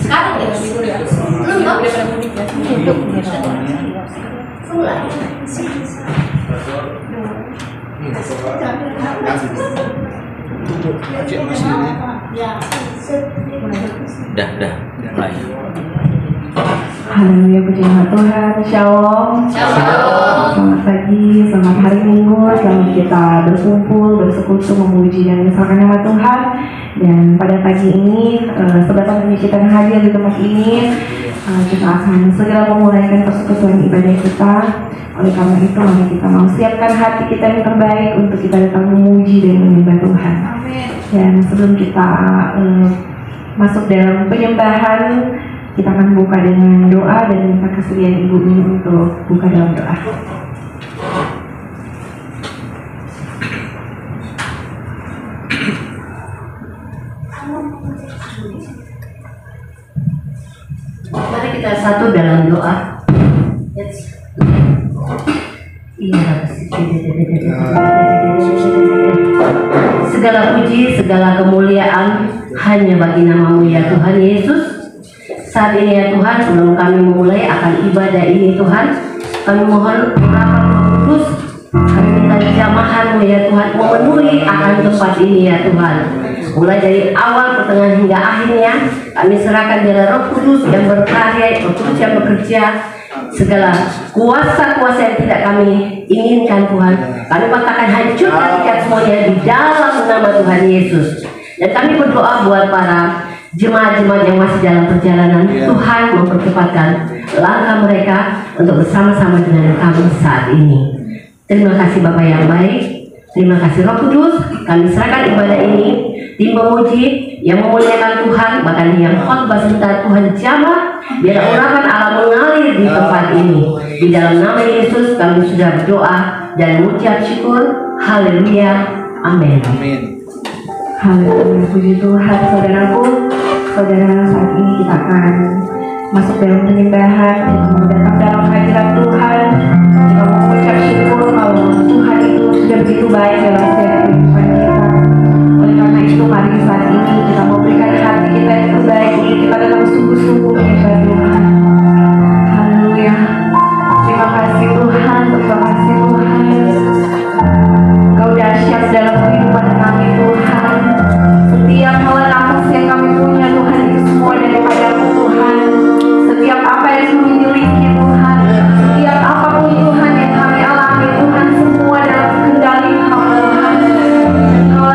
Sekarang ya libur ya? Belum dong? Udah pada mudik ya? Dah mulai. Haleluya, puji nama Tuhan. Shalom. Selamat pagi, selamat hari Minggu, selamat kita berkumpul, bersekutu, memuji dan mengesahkan nama Tuhan. Dan pada pagi ini, sobat ini kita yang hadir di tempat ini, kita akan segera memulaikan persekutuan ibadah kita. Oleh karena itu, mari kita mau siapkan hati kita yang terbaik untuk kita datang memuji dan menyembah Tuhan. Dan sebelum kita masuk dalam penyembahan, kita akan buka dengan doa dan minta kesediaan Ibu ini untuk buka dalam doa. Mari kita satu dalam doa. Segala puji, segala kemuliaan hanya bagi nama-Mu ya Tuhan Yesus. Saat ini ya Tuhan, sebelum kami memulai akan ibadah ini Tuhan, kami mohon urapan Kudus, kami minta jamahan-Mu ya Tuhan, memenuhi akan tempat ini ya Tuhan. Mulai dari awal, pertengahan hingga akhirnya, kami serahkan biar Roh Kudus yang berkarya, Roh Kudus yang bekerja, segala kuasa-kuasa yang tidak kami inginkan Tuhan, kami patahkan, hancurkan ikat semuanya di dalam nama Tuhan Yesus. Dan kami berdoa buat para jemaat-jemaat yang masih dalam perjalanan, Tuhan mempercepatkan langkah mereka untuk bersama-sama dengan kami saat ini. Terima kasih Bapa yang baik, terima kasih Roh Kudus. Kami serahkan ibadah ini, tim memuji yang memuliakan Tuhan, bahkan yang khotbah sebentar Tuhan jamah, biar urapan Allah mengalir di tempat ini. Di dalam nama Yesus kami sudah berdoa dan mengucap syukur. Haleluya, amin. Haleluya, puji Tuhan. Saudara, saat ini kita akan masuk dalam penyembahan. Kita mau datang dalam hadirat Tuhan. Kita mau mengucap syukur kalau Tuhan itu sudah begitu baik dalam setiap kehidupan kita. Oleh karena itu, mari saat ini kita mau berikan hati kita yang terbaik untuk kita datang sungguh-sungguh menyembah Tuhan. Haleluya. Terima kasih Tuhan, terima kasih Tuhan. Kau dahsyat dalam kehidupan kami Tuhan. Setiap hal nafas yang kami punya Tuhan, itu semua daripada-Mu Tuhan. Setiap apa yang kami miliki Tuhan, setiap apapun Tuhan yang kami alami Tuhan, semua dalam kendali-Mu Tuhan. Kau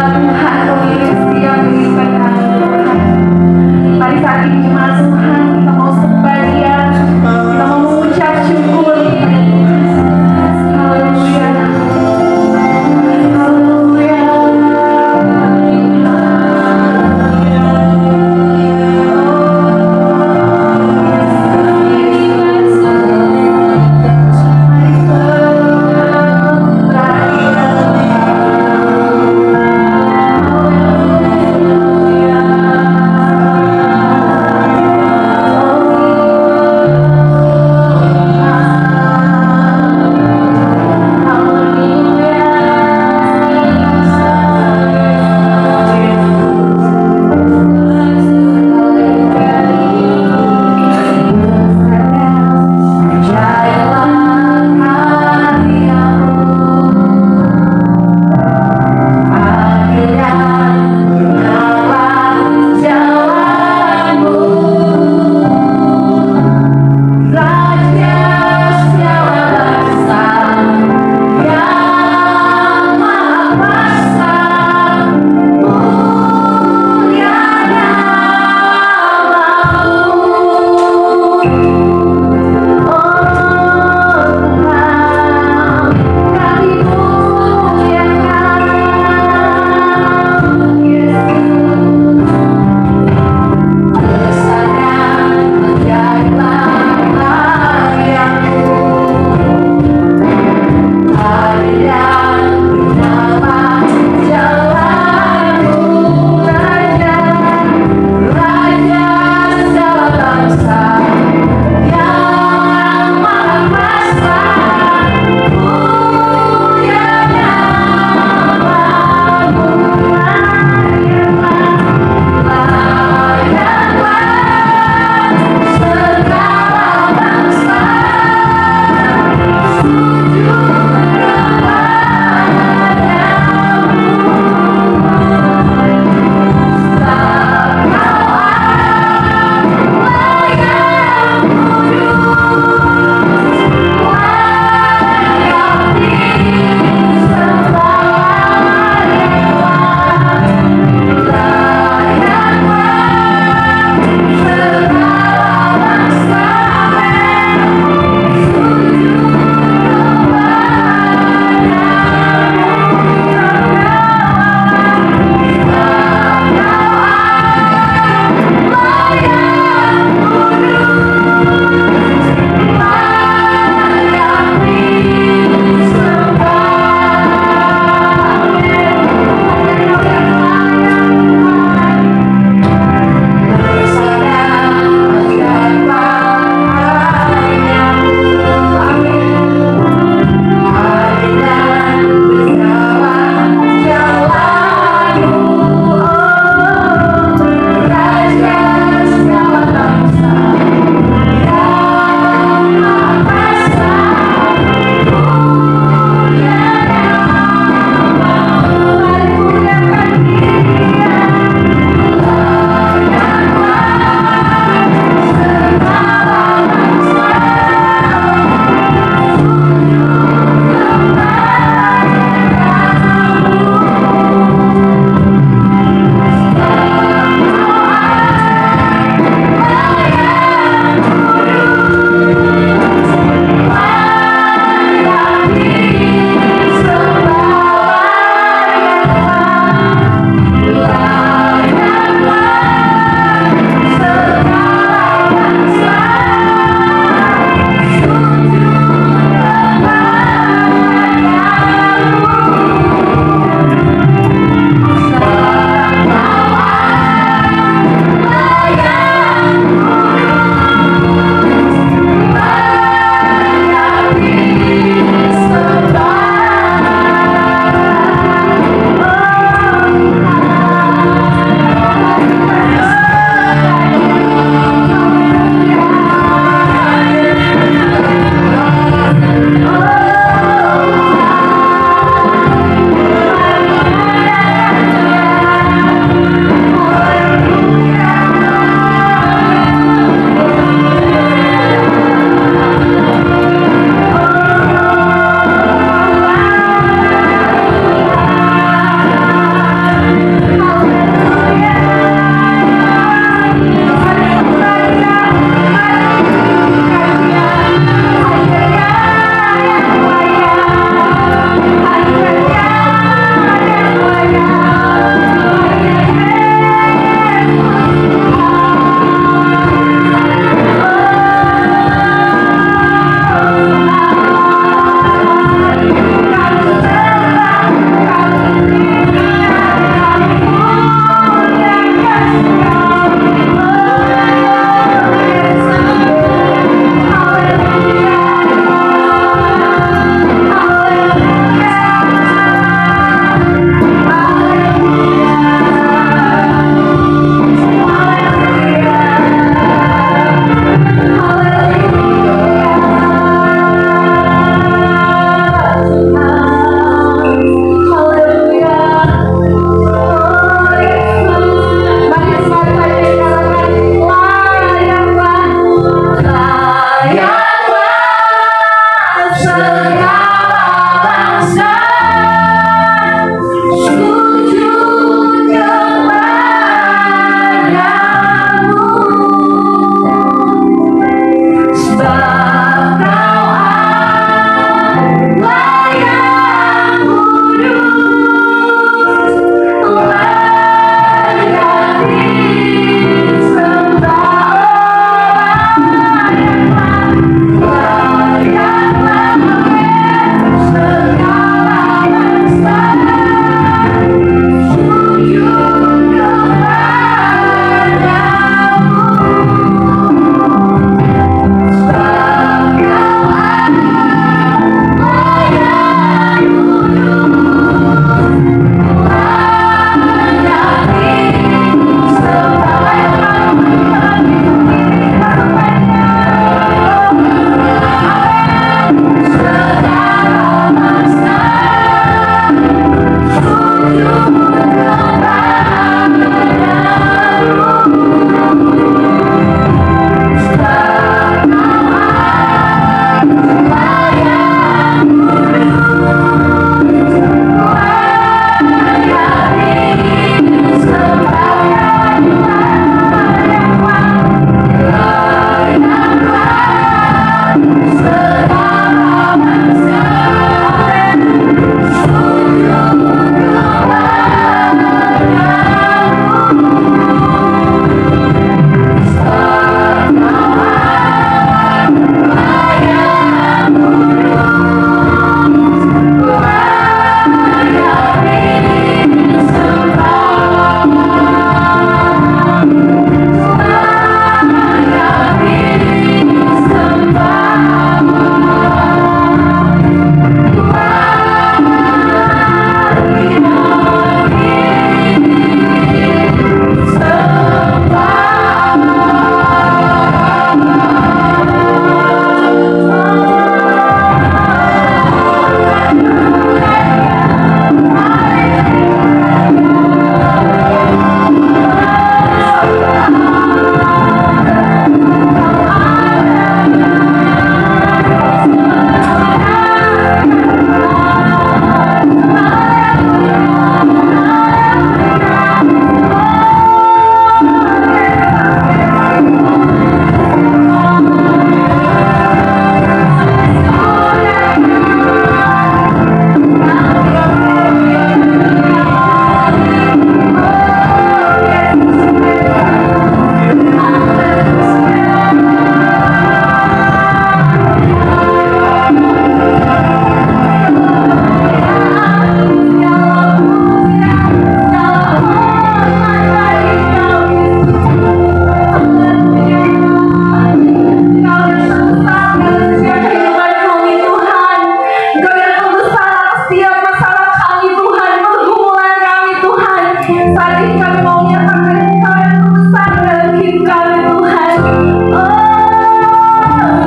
Saat ini kami mau menyatakan Engkau yang terbesar dalam hidup kami Tuhan. Oh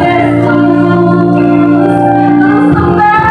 Yesus, terus sembah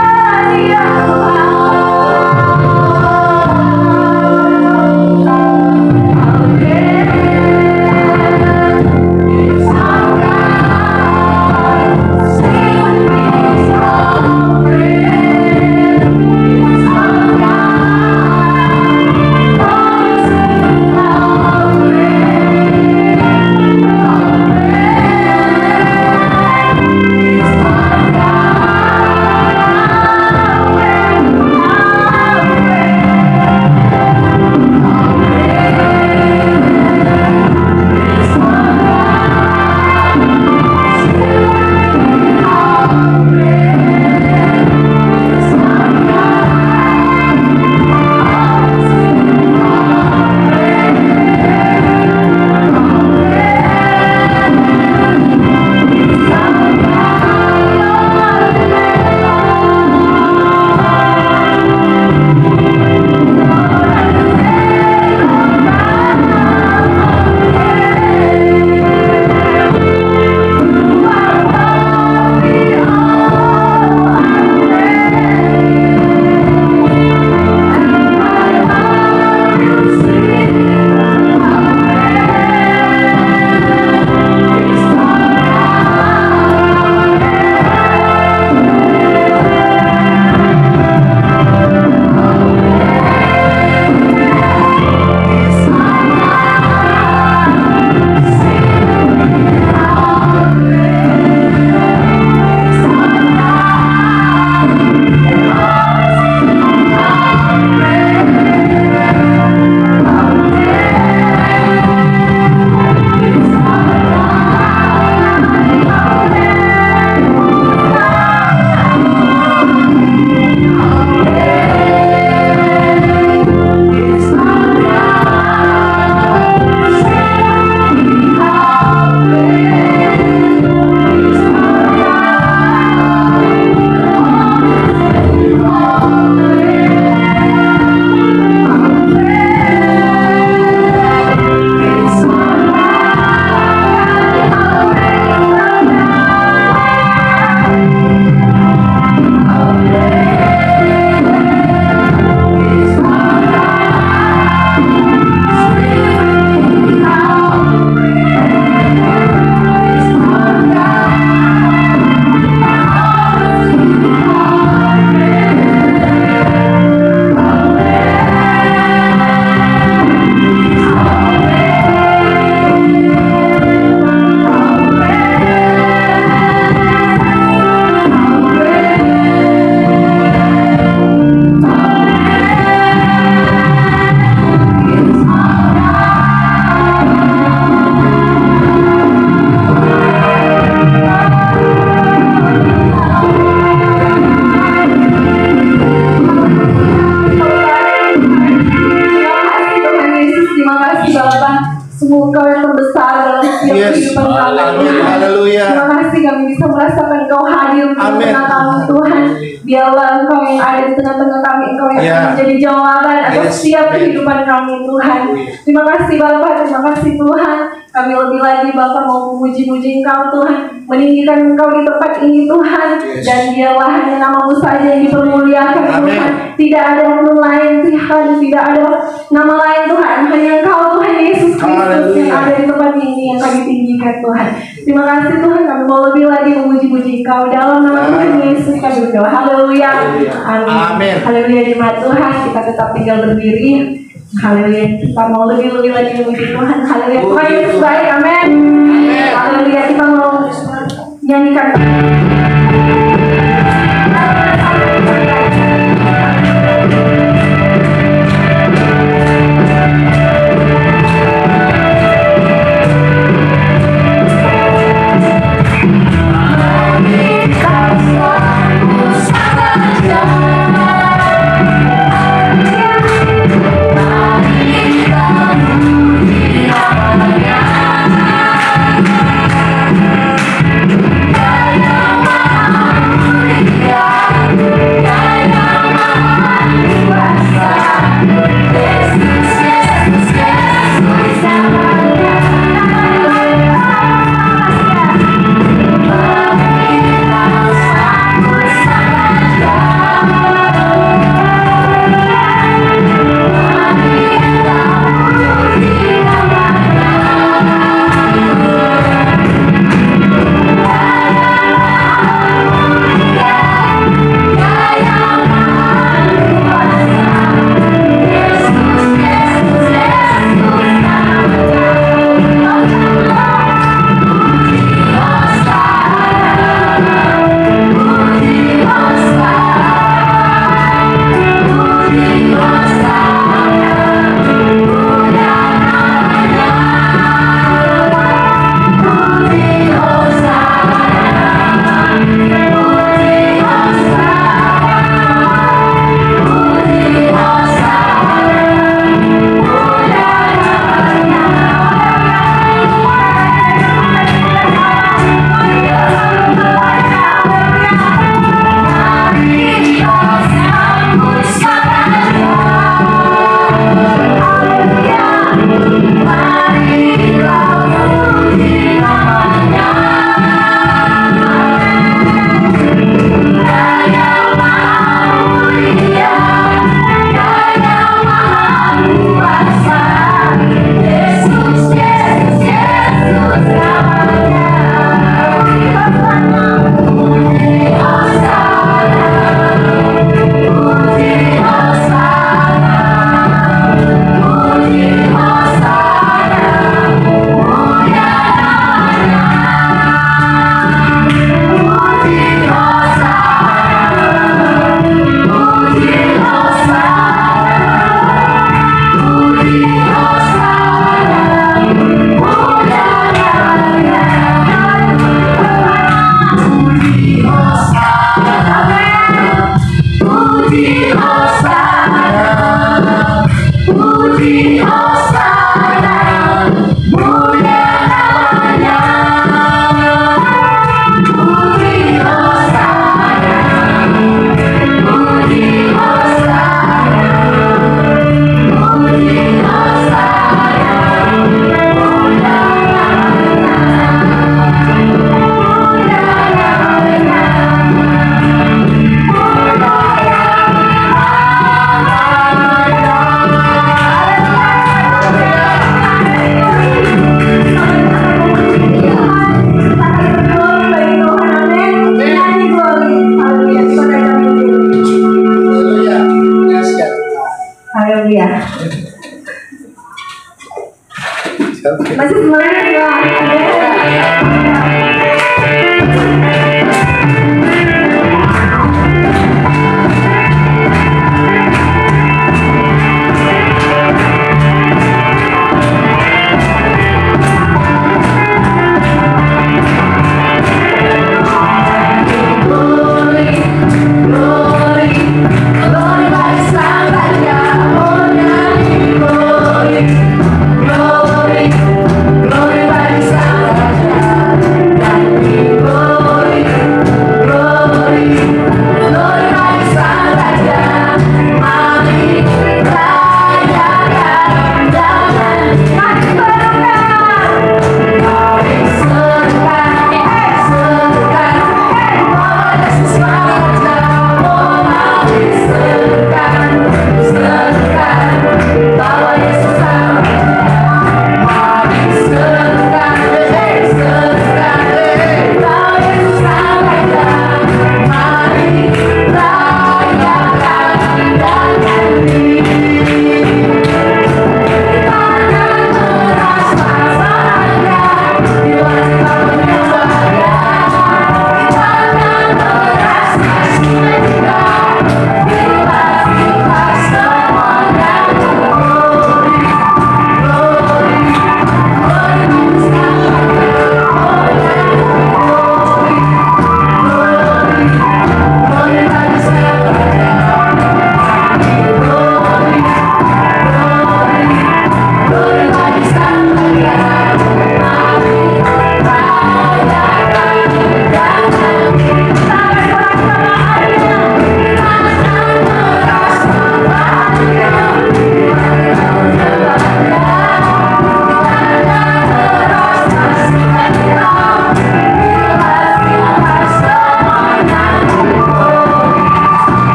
Dia Tuhan. Biarlah Engkau yang ada di tengah-tengah kami, Engkau yang akan menjadi jawaban atas setiap kehidupan kami Tuhan. Terima kasih Bapa, terima kasih Tuhan. Kami lebih lagi Bapa mau memuji-muji Engkau Tuhan, meninggikan Engkau di tempat ini Tuhan. Dan biarlah hanya nama-Mu saja yang dipermuliakan Tuhan. Tidak ada nama lain Tuhan, tidak ada nama lain Tuhan. Hanya Engkau Tuhan Yesus Kristus yang ada di tempat ini yang kami tinggikan Tuhan. Terima kasih Tuhan, kami mau lebih lagi memuji-muji Engkau dalam nama Tuhan Yesus kami berdoa. Haleluya. Amin. Haleluya jemaat Tuhan, kita tetap tinggal berdiri. Haleluya, kita mau lebih lagi memuji Tuhan. Haleluya, Tuhan Yesus baik. Amin. Haleluya, kita mau nyanyikan. Yeah. Masih semangat Bang.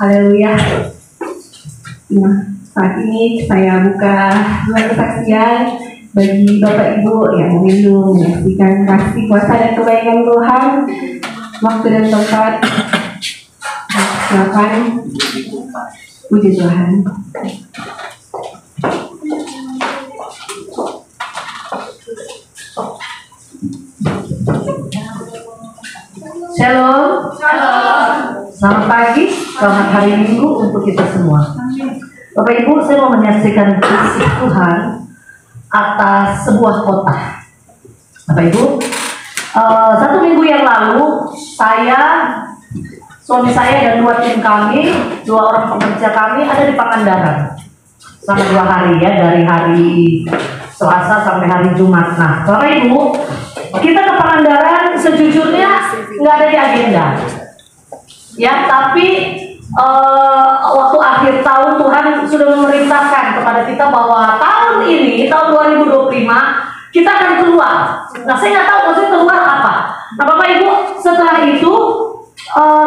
Haleluya. Nah, saat ini saya buka dua kesaksian bagi Bapak Ibu yang rindu menyaksikan kasih kuasa dan kebaikan Tuhan. Waktu dan tempat, silakan. Puji Tuhan. Shalom. Selamat pagi, selamat hari Minggu untuk kita semua. Bapak Ibu, saya mau menyaksikan kasih Tuhan atas sebuah kota. Bapak Ibu, 1 minggu yang lalu suami saya dan 2 tim kami, 2 orang pekerja kami ada di Pangandaran selama 2 hari ya, dari hari Selasa sampai hari Jumat. Nah, Bapak Ibu, kita ke Pangandaran sejujurnya nggak ada di agenda. Ya, tapi waktu akhir tahun Tuhan sudah memerintahkan kepada kita bahwa tahun ini, tahun 2025, kita akan keluar. Nah, saya nggak tahu maksudnya keluar apa. Nah, Bapak Ibu, setelah itu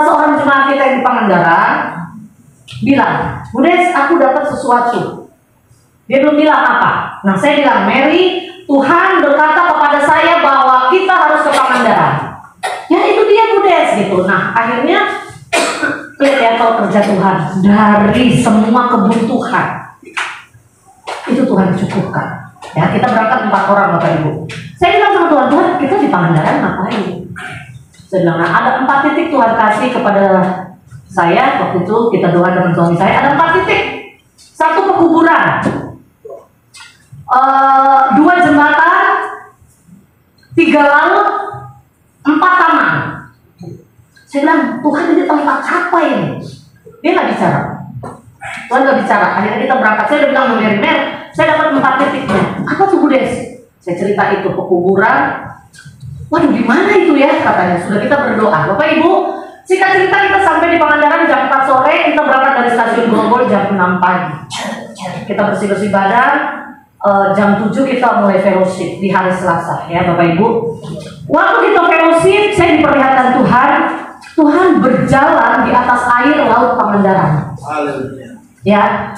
seorang jemaat kita yang di Pangandaran bilang, Budes, aku dapat sesuatu. Dia belum bilang apa. Nah, saya bilang, Mary, Tuhan berkata kepada saya bahwa kita harus ke Pangandaran. Ya, itu dia Budes gitu. Nah, akhirnya lihat ya kalau kerja Tuhan, dari semua kebutuhan itu Tuhan cukupkan. Ya, kita berangkat 4 orang Bapak Ibu. Saya bilang sama Tuhan, Tuhan kita di Pangandaran ngapain? Saya bilang, nah, ada 4 titik Tuhan kasih kepada saya. Waktu itu kita doa dengan suami saya, ada 4 titik. 1 pekuburan, 2 jembatan, 3 laut, 4 taman. Saya bilang, Tuhan ini tempat apa ini? Dia nggak bicara. Tuhan nggak bicara. Akhirnya kita berangkat. Saya udah bilang, Mer, saya dapat 4 titiknya. Apa tuh Saya cerita itu pekuburan. Waduh, di mana itu ya katanya? Sudah kita berdoa. Bapak Ibu, singkat cerita kita sampai di Pangandaran jam 4 sore, kita berangkat dari stasiun Grogol jam 6 pagi. Kita bersih-bersih badan, jam 7 kita mulai fellowship di hari Selasa ya Bapak Ibu. Waktu kita fellowship, saya diperlihatkan Tuhan berjalan di atas air laut Pangandaran. Ya,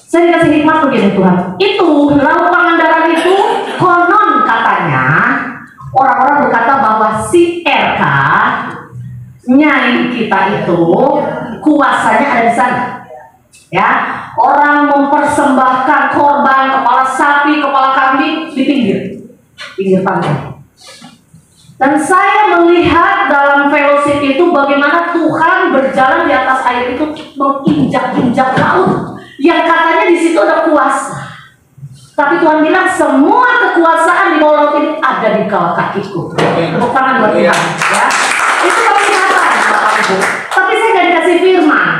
saya dikasih hikmat begini Tuhan. Itu laut Pangandaran itu konon katanya orang-orang berkata bahwa si RK Nyai kita itu kuasanya ada di sana. Ya, orang mempersembahkan korban kepala sapi, kepala kambing di pinggir pantai. Dan saya melihat dalam fellowship itu bagaimana Tuhan berjalan di atas air itu menginjak-injak laut yang katanya di situ ada kuasa. Tapi Tuhan bilang semua kekuasaan di bawah laut ini ada di bawah kakiku. Tepuk tangan buat Tuhan. Ya. Itu penglihatan Bapak Ibu. Tapi saya nggak dikasih firman.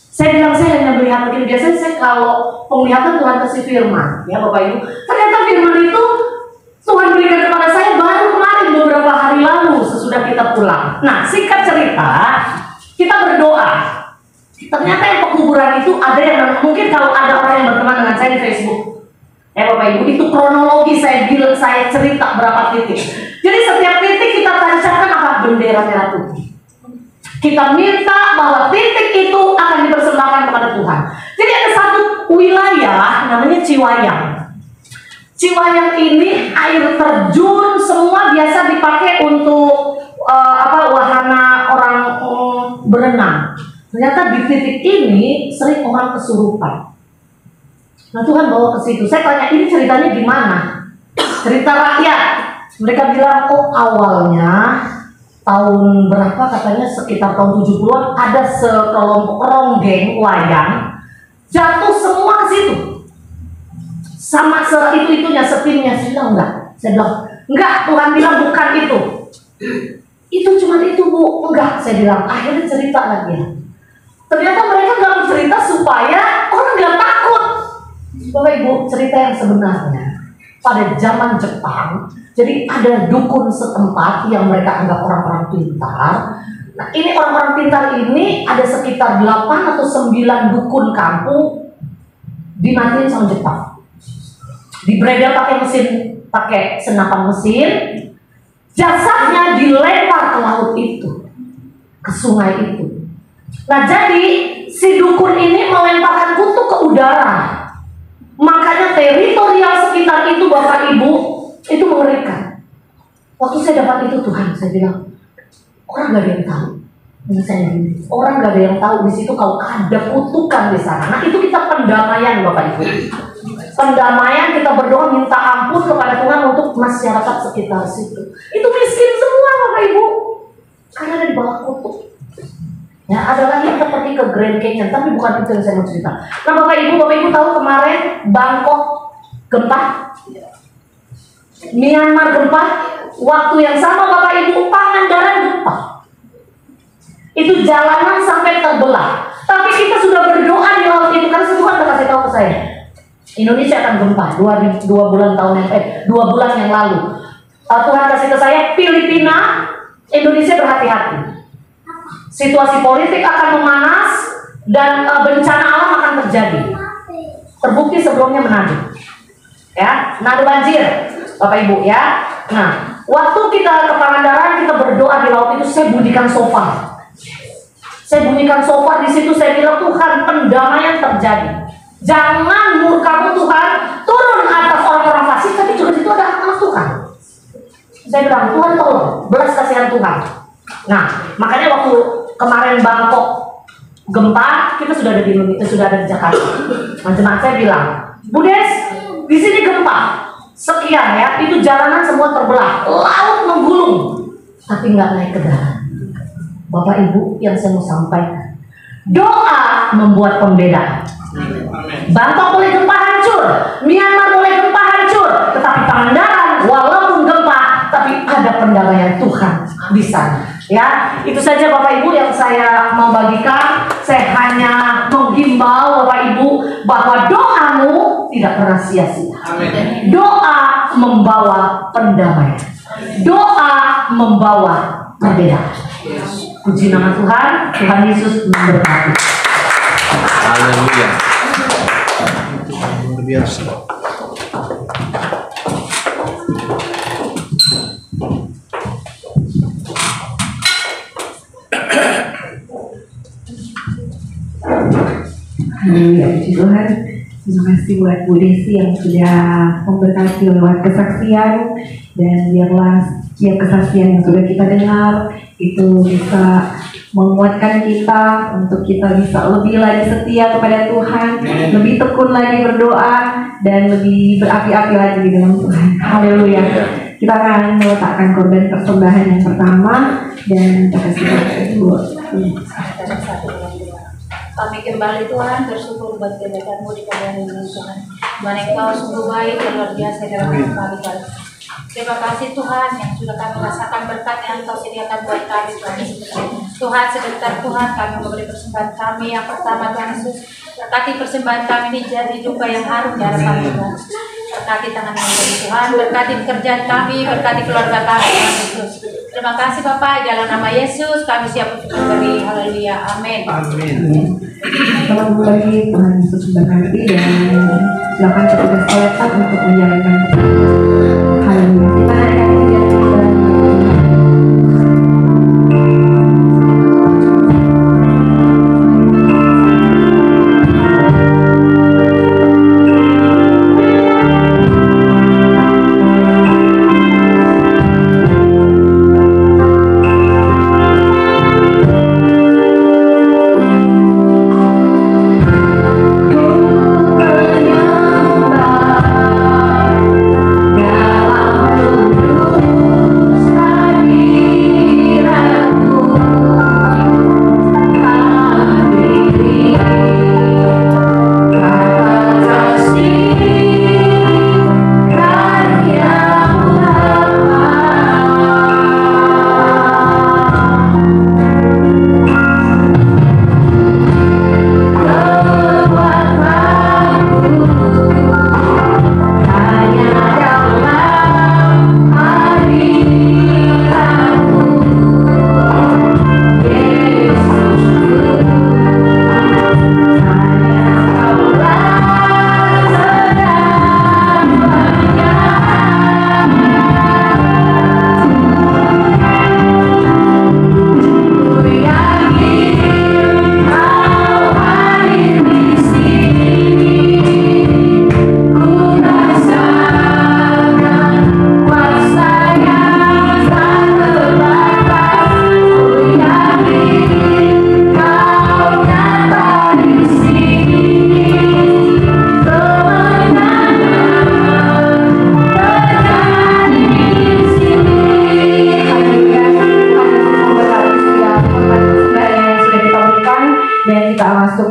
Saya bilang saya hanya melihat begini. Biasanya saya kalau penglihatan Tuhan kasih firman, ya Bapak Ibu. Ternyata firman itu Tuhan berikan kepada saya baru kemarin beberapa hari lalu sesudah kita pulang. Nah, singkat cerita, kita berdoa. Ternyata yang pekuburan itu ada yang mungkin kalau ada orang yang berteman dengan saya di Facebook. Ya Bapak Ibu, itu kronologi saya cerita berapa titik. Jadi setiap titik kita tancapkan apa? Bendera merah putih. Kita minta bahwa titik itu akan dipersembahkan kepada Tuhan. Jadi ada satu wilayah namanya Ciwayang. Ciwayang ini air terjun semua biasa dipakai untuk wahana orang berenang. Ternyata di titik ini sering orang kesurupan. Nah Tuhan bawa ke situ. Saya tanya ini ceritanya gimana? Cerita rakyat. Mereka bilang oh awalnya tahun berapa katanya sekitar tahun 70-an ada sekelompok ronggeng wayang jatuh semua ke situ. Sama itu-itunya setimnya. Saya bilang enggak. Saya bilang enggak, Tuhan bilang bukan itu. Itu cuma itu Bu. Enggak, saya bilang. Akhirnya cerita lagi. Ternyata mereka nggak cerita supaya orang nggak takut. Bapak Ibu, cerita yang sebenarnya pada zaman Jepang, jadi ada dukun setempat yang mereka anggap orang-orang pintar. Nah, ini orang-orang pintar ini ada sekitar 8 atau 9 dukun kampung dimatiin sama Jepang. Dibredel pakai senapan mesin, jasadnya dilempar ke laut itu, ke sungai itu. Nah, jadi si dukun ini melemparkan kutu ke udara. Makanya teritorial sekitar itu Bapak Ibu itu mengerikan. Waktu saya dapat itu Tuhan, saya bilang orang gak ada yang tahu. Orang gak ada yang tahu di situ kalau ada kutukan di sana. Nah itu kita pendamaian Bapak Ibu. Pendamaian, kita berdoa minta ampun kepada Tuhan untuk masyarakat sekitar situ. Itu miskin semua Bapak Ibu, karena ada di bawah kutuk. Ya, ada lagi kita pergi ke Grand Canyon, tapi bukan itu yang saya mau cerita. Nah Bapak Ibu tahu kemarin Bangkok gempa, Myanmar gempa, waktu yang sama Bapak Ibu Pangandaran gempa. Itu jalanan sampai terbelah. Tapi kita sudah berdoa di laut itu karena Tuhan sudah kasih tahu ke saya. Indonesia akan gempa 2 bulan yang lalu. Tuhan kasih ke saya Filipina, Indonesia berhati-hati. Situasi politik akan memanas dan bencana alam akan terjadi. Terbukti sebelumnya Manado. Ya, Manado banjir, Bapak Ibu ya. Nah, waktu kita ke Pangandaran kita berdoa di laut itu saya bunyikan shofar. Saya bunyikan shofar di situ saya bilang Tuhan pendamaian terjadi. Jangan murkamu Tuhan turun atas orang-orang fasik, tapi juga di situ ada anak Tuhan. Saya bilang Tuhan tolong belas kasihan Tuhan. Nah, makanya waktu kemarin Bangkok gempa, kita sudah ada di Indonesia, sudah ada di Jakarta. Jemaat saya bilang, Bu Des, di sini gempa, sekian ya, itu jalanan semua terbelah, laut menggulung, tapi nggak naik ke darat. Bapak Ibu, yang saya mau sampaikan, doa membuat pembeda. Bangkok boleh gempa hancur, Myanmar boleh gempa hancur, tetapi Pangandaran walaupun gempa, tapi ada pendamaian Tuhan di sana. Ya, itu saja Bapak Ibu yang saya mau bagikan. Saya hanya menghimbau Bapak Ibu bahwa doamu tidak pernah sia-sia. Doa membawa pendamaian. Doa membawa perbedaan. Puji nama Tuhan. Tuhan Yesus memberkati. Haleluya. Luar biasa. Haleluya, puji Tuhan. Terima kasih buat Bu Desi yang sudah memberkati lewat kesaksian, dan biarlah setiap kesaksian yang sudah kita dengar itu bisa menguatkan kita untuk kita bisa lebih lagi setia kepada Tuhan, lebih tekun lagi berdoa, dan lebih berapi-api lagi di dalam Tuhan. Haleluya. Kita akan meletakkan korban persembahan yang pertama, dan kita kasih kedua. Kami kembali Tuhan bersyukur buat kebaikan-Mu di pagi hari ini Tuhan. Tuhan Engkau sungguh baik dan luar biasa dalam hidup kami Tuhan. Terima kasih Tuhan yang sudah kami rasakan berkat yang Engkau sediakan buat kami Tuhan. Tuhan sebentar Tuhan kami memberi persembahan kami yang pertama Tuhan Yesus. Berkati persembahan kami ini jadi duka yang harum di hadapan Tuhan. Berkati tangan kami Tuhan, berkati pekerjaan kami, berkati keluarga kami Tuhan Yesus. Terima kasih Bapak, dalam nama Yesus kami siap untuk memberi. Haleluya, amin. Selamat pagi, Tuhan Yesus memberkati, dan silakan petugas kolektor untuk menjalankan. Haleluya. Kita akan menjalankan.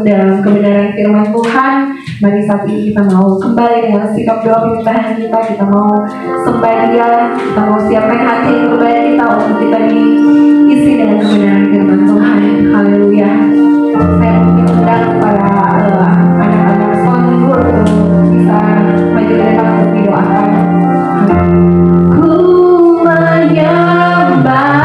Dalam kebenaran firman Tuhan, mari saat ini kita mau kembali dengan sikap doa penyembahan kita. Kita mau sembah Dia, kita mau siapkan hati ibadah kita untuk kita diisi dengan kebenaran firman Tuhan. Haleluya. Saya mungkin undang para anak-anak songbur untuk bisa maju ke depan untuk didoakan. Ku menyembah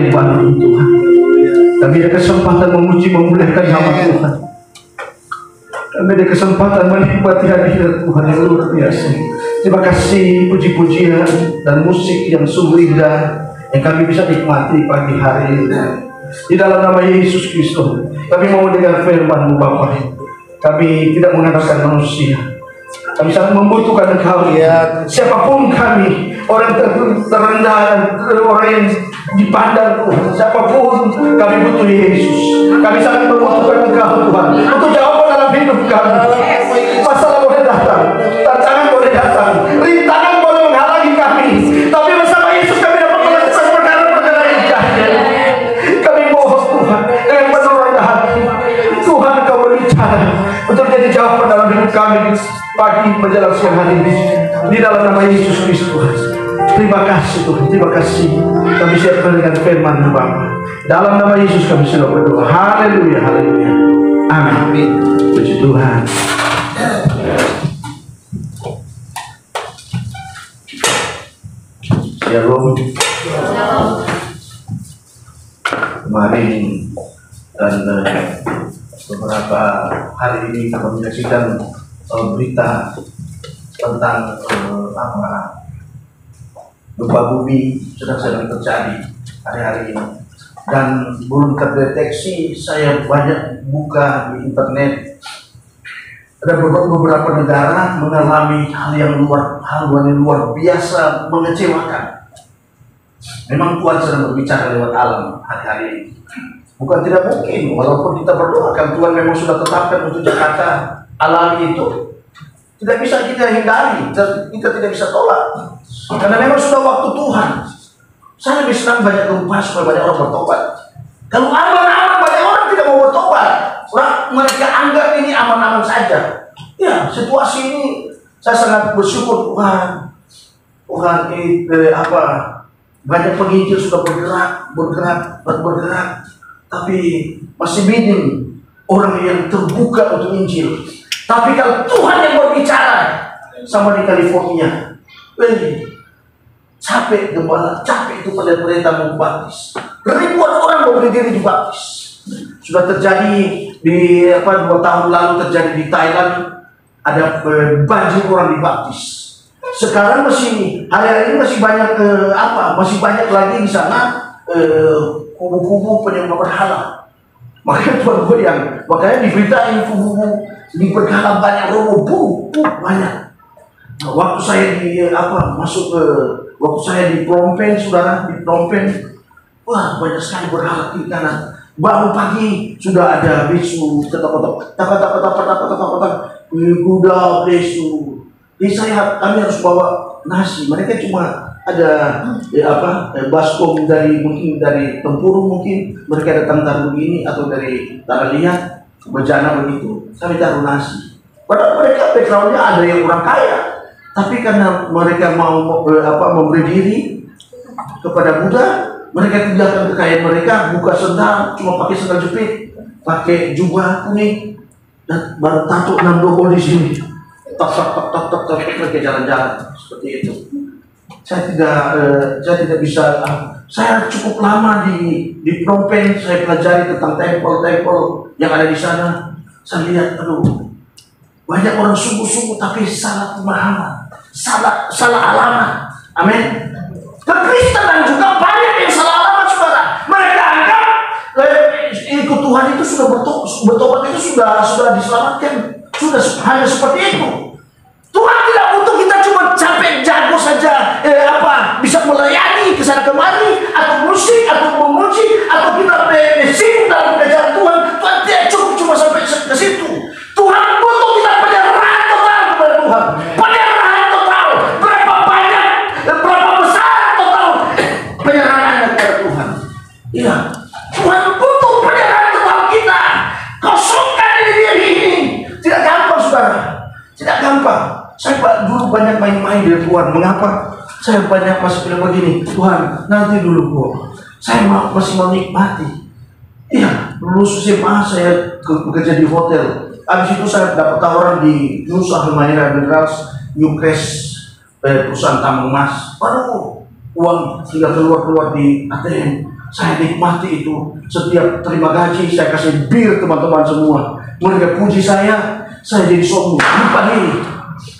firman Tuhan. Kami ada kesempatan memuji memuliakan nama Tuhan. Kami ada kesempatan menikmati hadirat Tuhan yang luar biasa. Terima kasih puji-pujian dan musik yang sungguh indah yang kami bisa nikmati pagi hari ini. Di dalam nama Yesus Kristus, kami mau dengar firman-Mu Bapa. Kami tidak mengandalkan manusia. Kami sangat membutuhkan Engkau, ya. Siapapun kami, orang terendah, orang yang dipandang Tuhan, siapapun kami butuh Yesus. Kami sangat membutuhkan Engkau Tuhan untuk jawaban dalam hidup kami. Masalah boleh datang, tantangan boleh datang, rintangan boleh menghalangi kami, tapi bersama Yesus kami dapat melakukan perkara-perkara yang dahsyat. Kami mohon Tuhan dengan penuh rendah hati, Tuhan Engkau berbicara untuk jadi jawaban dalam hidup kami pagi menjelang siang hari ini, di dalam nama Yesus Kristus. Terima kasih Tuhan, terima kasih. Kami siap dengan firman-Mu Bapa. Dalam nama Yesus kami sudah berdoa. Haleluya, haleluya. Amin. Puji Tuhan. Shalom. Kemarin dan beberapa hari ini kita menyaksikan berita tentang gempa bumi sedang terjadi hari-hari ini, dan belum terdeteksi. Saya banyak buka di internet, ada beberapa negara mengalami hal yang luar biasa mengecewakan. Memang Tuhan sedang berbicara lewat alam hari-hari ini. Bukan tidak mungkin, walaupun kita berdoakan, Tuhan memang sudah tetapkan untuk Jakarta alami itu. Tidak bisa kita hindari, kita tidak bisa tolak. Karena memang sudah waktu Tuhan. Saya lebih senang banyak gempa supaya banyak orang bertobat. Kalau aman-aman banyak orang tidak mau bertobat. Mereka anggap ini aman-aman saja. Ya, situasi ini saya sangat bersyukur Tuhan. Tuhan ini banyak penginjil sudah bergerak, tapi masih minim orang yang terbuka untuk Injil. Tapi kalau Tuhan yang berbicara, sama di California, capek gembala, capek itu pendeta mau baptis. Ribuan orang mau berdiri dibaptis. Sudah terjadi di 2 tahun lalu terjadi di Thailand, ada banjir orang dibaptis. Sekarang hari-hari ini masih banyak masih banyak lagi di sana kubu-kubu penyembah berhala. Makanya Tuhan goyang, makanya diberitain kubu-kubu di berhala banyak roboh banyak. Nah, waktu saya waktu saya di Phnom Penh, saudara, di Phnom Penh, wah banyak sekali berhala di kanan. Baru pagi sudah ada bisu ketok-ketok, kuda bisu. Jadi kami harus bawa nasi. Mereka cuma ada baskom mungkin dari tempurung, mungkin mereka datang taruh begini, atau dari tanah liat bejana begitu. Kami taruh nasi. Padahal mereka backgroundnya ada yang orang kaya, tapi karena mereka mau memberi diri kepada Buddha, mereka tinggalkan kekayaan mereka, buka sendal, cuma pakai sendal jepit, pakai jubah kuning, dan baru tato 6 dobol di sini. Tak mereka jalan-jalan seperti itu. Saya tidak bisa. Saya cukup lama di Phnom Penh. Saya pelajari tentang tempel-tempel yang ada di sana. Saya lihat, banyak orang sungguh-sungguh tapi salah pemahaman, salah alamat. Amin. Kekristenan juga banyak yang salah alamat, saudara. Mereka anggap ikut Tuhan itu sudah bertobat itu sudah diselamatkan, sudah hanya seperti itu. Tuhan tidak butuh kita cuma sampai jago saja, bisa melayani kesana kemari, atau musik, atau memuji, atau kita sibuk dalam pekerjaan Tuhan. Tuhan tidak cukup cuma sampai ke situ. Tuhan butuh kita penyerahan total kepada Tuhan. Penyerahan total. Berapa besar total penyerahan kepada Tuhan. Iya, Tuhan butuh penyerahan total kita. Kosongkan diri ini. Tidak gampang, saudara. Tidak gampang. Saya dulu banyak main-main dengan Tuhan. Mengapa? Saya banyak masih bilang begini, Tuhan nanti dulu kok. Saya masih mau nikmati. Iya, lulus SMA saya bekerja di hotel. Habis itu saya dapat tawaran di Nusa Halmahera Minerals, Newcrest, perusahaan tambang emas. Waduh, uang tinggal keluar di ATM. Saya nikmati itu. Setiap terima gaji, saya kasih bir teman-teman semua. Mereka puji saya jadi sombong. Lupa diri.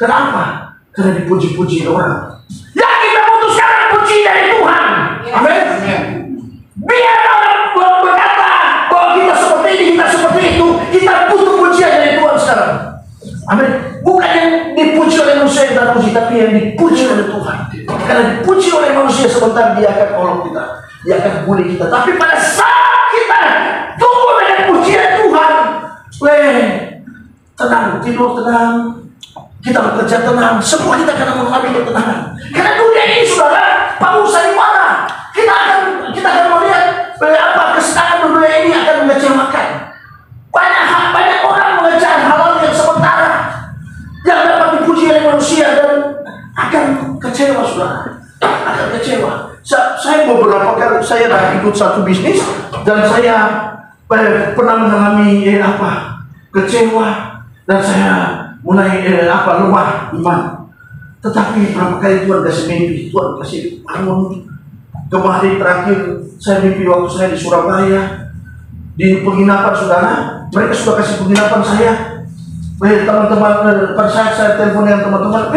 Kenapa? Karena dipuji-puji orang. Yang kita butuh sekarang puji dari Tuhan. Amin. Biar orang berkata bahwa kita seperti ini, kita seperti itu, kita butuh pujian dari Tuhan sekarang. Amin. Bukan yang dipuji oleh manusia yang tak puji, tapi yang dipuji oleh Tuhan. Karena dipuji oleh manusia sebentar dia akan tolong kita, dia akan pulih kita. Tapi pada saat kita tumbuh dengan pujian Tuhan, tenang, tidur tenang, kita bekerja tenang, semua kita akan mengalami ketenangan. Karena dunia ini, saudara, bangsa di mana? Kita akan melihat kesenangan dunia ini akan mengecewakan. Banyak orang mengejar hal-hal yang sementara, yang dapat dipuji oleh manusia dan akan kecewa, saudara. Akan kecewa. Saya beberapa kali saya ikut satu bisnis dan saya pernah mengalami kecewa dan saya mulai lemah iman. Tetapi berapa kali Tuhan kasih mimpi, Tuhan kasih bangun. Kemarin terakhir saya mimpi waktu saya di Surabaya di penginapan, saudara. Mereka sudah kasih penginapan saya. Teman-teman, pada saat saya telepon dengan teman-teman,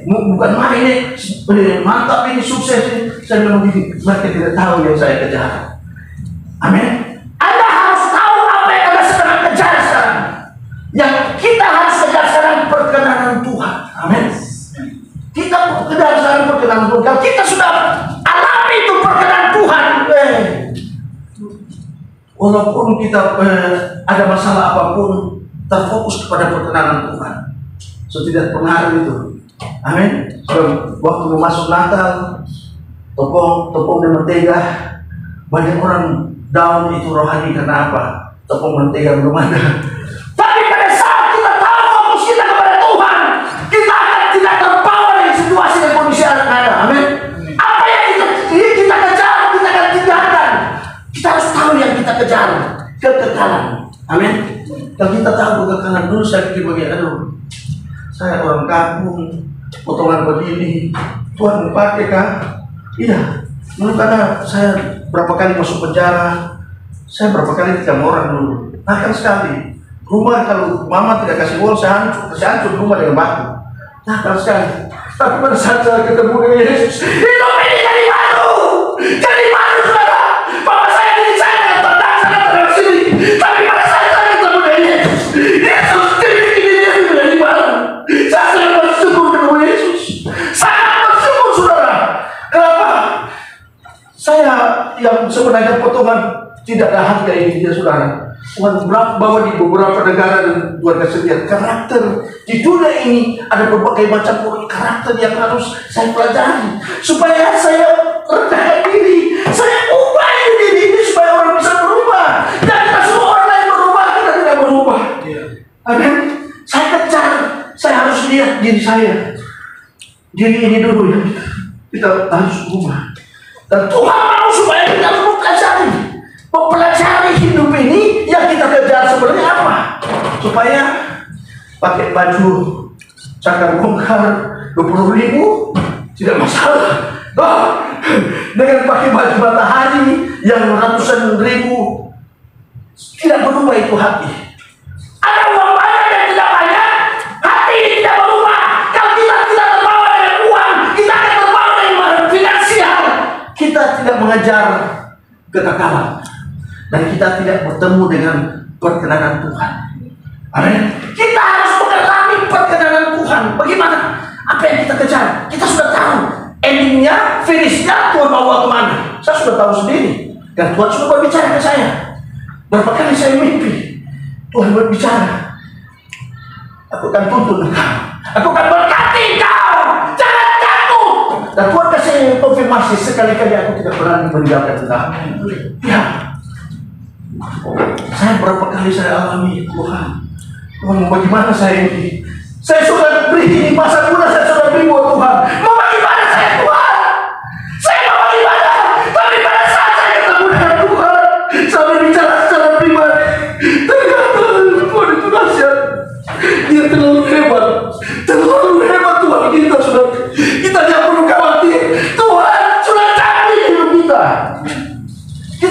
bukan main ini, mantap ini, sukses ini. Saya bilang begini, mereka tidak tahu yang saya kejar. Amin. Anda harus tahu apa yang Anda sedang kejar sekarang. Yang kita harus kejar sekarang perkenanan Tuhan. Amin. Kita kejar sekarang perkenanan Tuhan. Kalau kita sudah alami itu perkenanan Tuhan, walaupun kita ada masalah apapun, terfokus kepada perkenanan Tuhan. Tidak pengaruh itu. Amin. Waktu masuk Natal, tepung dan mentega, banyak orang down itu rohani karena apa? Tepung mentega belum ada. Tapi pada saat kita tahu fokus kita kepada Tuhan, kita akan tidak terbawa dengan situasi dan kondisi yang ada. Amin. Apa yang kita kejar, kita akan tinggalkan. Kita harus tahu yang kita kejar, kekekalan. Amin. Kalau kita tahu kekekalan, dulu saya pikir bagian, saya orang kampung, potongan begini, Tuhan mau pakai kah? Iya. Dulu karena saya berapa kali masuk penjara, saya berapa kali dicam orang dulu, nakal sekali. Rumah kalau mama tidak kasih uang, saya hancur rumah dengan batu. Nakal sekali. Tapi pada saat saya ketemu dengan Yesus, hidup ini jadi baru, saudara. Bapak saya jadi saya dengan tendang sana tendang sini. Tapi pada saat saya ketemu dengan Yesus jadi baru. Saya sangat bersyukur ketemu Yesus. Sangat bersyukur, saudara. Kenapa? Saya yang sebenarnya potongan tidak ada harga ini, dia saudara. Tuhan bawa di beberapa negara dan Tuhan kasih lihat karakter di dunia ini, ada berbagai macam karakter yang harus saya pelajari supaya saya rendah diri, saya ubah diri ini supaya orang bisa berubah. Dan kita semua orang lain berubah, kita tidak berubah. Amin. Saya kejar, saya harus lihat diri saya. Diri ini dulu ya, kita harus ubah. Dan Tuhan mau supaya kita mempelajari hidup ini yang kita kejar sebenarnya apa? Supaya pakai baju cakar bongkar 20.000 tidak masalah. Dengan pakai baju matahari yang ratusan ribu tidak berubah itu hati. Ada uang banyak dan tidak banyak, hati ini tidak berubah. Kalau kita tidak terbawa dengan uang, kita akan terbawa dengan finansial. Kita tidak mengejar kekekalan dan kita tidak bertemu dengan perkenanan Tuhan. Amin. Kita harus mengalami perkenanan Tuhan. Bagaimana? Apa yang kita kejar? Kita sudah tahu endingnya, finishnya Tuhan bawa kemana. Saya sudah tahu sendiri. Dan Tuhan sudah berbicara ke saya. Berapa kali saya mimpi Tuhan berbicara, aku akan tuntun engkau, aku akan berkati engkau, jangan takut. Dan Tuhan kasih konfirmasi, sekali-kali aku tidak berani meninggalkan engkau. Ya, saya berapa kali saya alami Tuhan mau bagaimana saya ini. Saya sudah beri masa muda, saya sudah beri buat Tuhan. Mau bagaimana saya Tuhan? Saya mau bagaimana? Tapi pada saat saya ketemu dengan Tuhan, saya berbicara secara pribadi, ternyata Tuhan itu dahsyat. Dia terlalu hebat Tuhan kita sudah. Kita tidak perlu khawatir. Tuhan sudah canggih hidup kita. Kita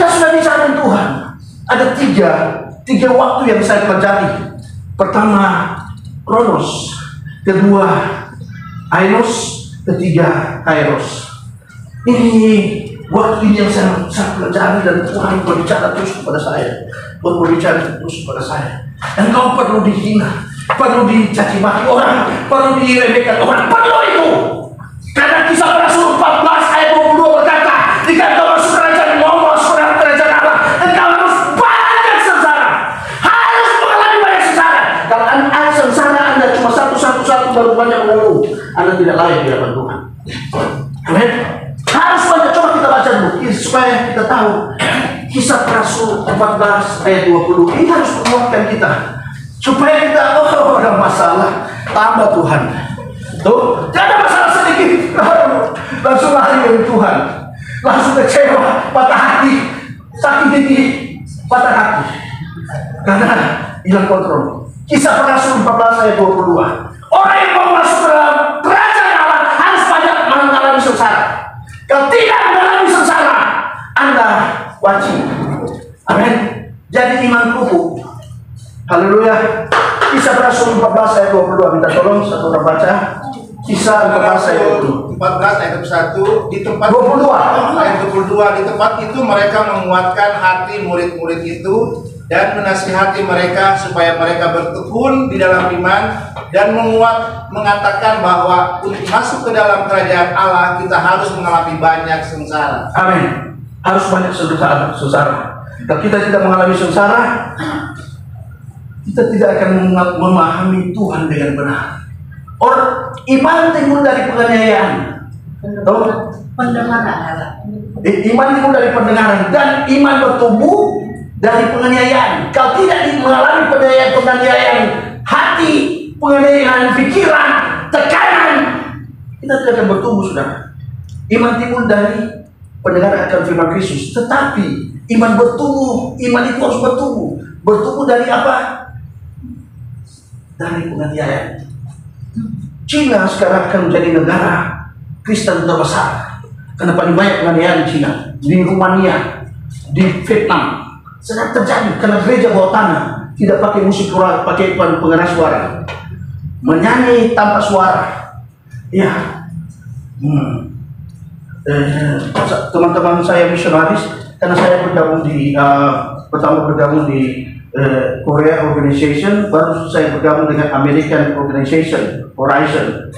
ada tiga waktu yang saya pelajari. Pertama, Kronos. Kedua, Ainos. Ketiga, Kairos. Ini waktu ini yang saya pelajari, dan Tuhan berbicara terus kepada saya. Berbicara terus kepada saya. Engkau perlu dihina, perlu dicaci maki orang, perlu diremehkan orang, perlu itu. Karena Kisah para Rasul 14 ayat 22 berkata, jika engkau masuk kerajaan Allah, saudara kerajaan Allah, engkau harus banyak sengsara, harus mengalami banyak sengsara. Kalau anda sengsara, anda cuma satu baru banyak mengeluh, anda tidak layak di hadapan Tuhan. Amin. Harus banyak. Coba kita baca dulu supaya kita tahu. Kisah para Rasul 14 ayat 20 ini harus menguatkan kita supaya kita ada masalah, tambah Tuhan. Tuh, tidak ada masalah sedikit, langsung lari dari Tuhan, langsung kecewa, patah hati, sakit hati, patah hati, karena hilang kontrol. Kisah para Rasul 14 ayat 22. Orang yang mau masuk ke dalam kerajaan Allah harus banyak mengalami sengsara. Kalau tidak mengalami sengsara, Anda wajib. Amin. Jadi iman kukuh. Haleluya. Kisah para Rasul 14 ayat 22. Minta tolong satu orang baca. Kisah 14 ayat 22. 14 ayat 1 di tempat 22. Ayat 22, di tempat itu mereka menguatkan hati murid-murid itu dan menasihati mereka supaya mereka bertekun di dalam iman dan mengatakan bahwa untuk masuk ke dalam kerajaan Allah kita harus mengalami banyak sengsara. Amin. Harus banyak sengsara. Kalau kita tidak mengalami sengsara, kita tidak akan memahami Tuhan dengan benar. Orang iman timbul dari penganiayaan. Pendengaran. Iman timbul dari pendengaran, dan iman bertumbuh dari penganiayaan. Kalau tidak mengalami penganiayaan hati, penganiayaan pikiran, tekanan, kita tidak akan bertumbuh, saudara. Iman timbul dari pendengaran akan firman Kristus. Tetapi iman bertumbuh, iman itu harus bertumbuh. Bertumbuh dari apa? Dari penganiayaan. Cina sekarang akan menjadi negara Kristen terbesar karena paling banyak penganiayaan di Cina, di Rumania, di Vietnam. Sedang terjadi karena gereja bawah tanah tidak pakai musik suara, pakai pengeras suara, menyanyi tanpa suara. Ya, teman-teman saya misionaris, karena saya pertama bergabung di Korea Organization, baru saya bergabung dengan American Organization, Horizon.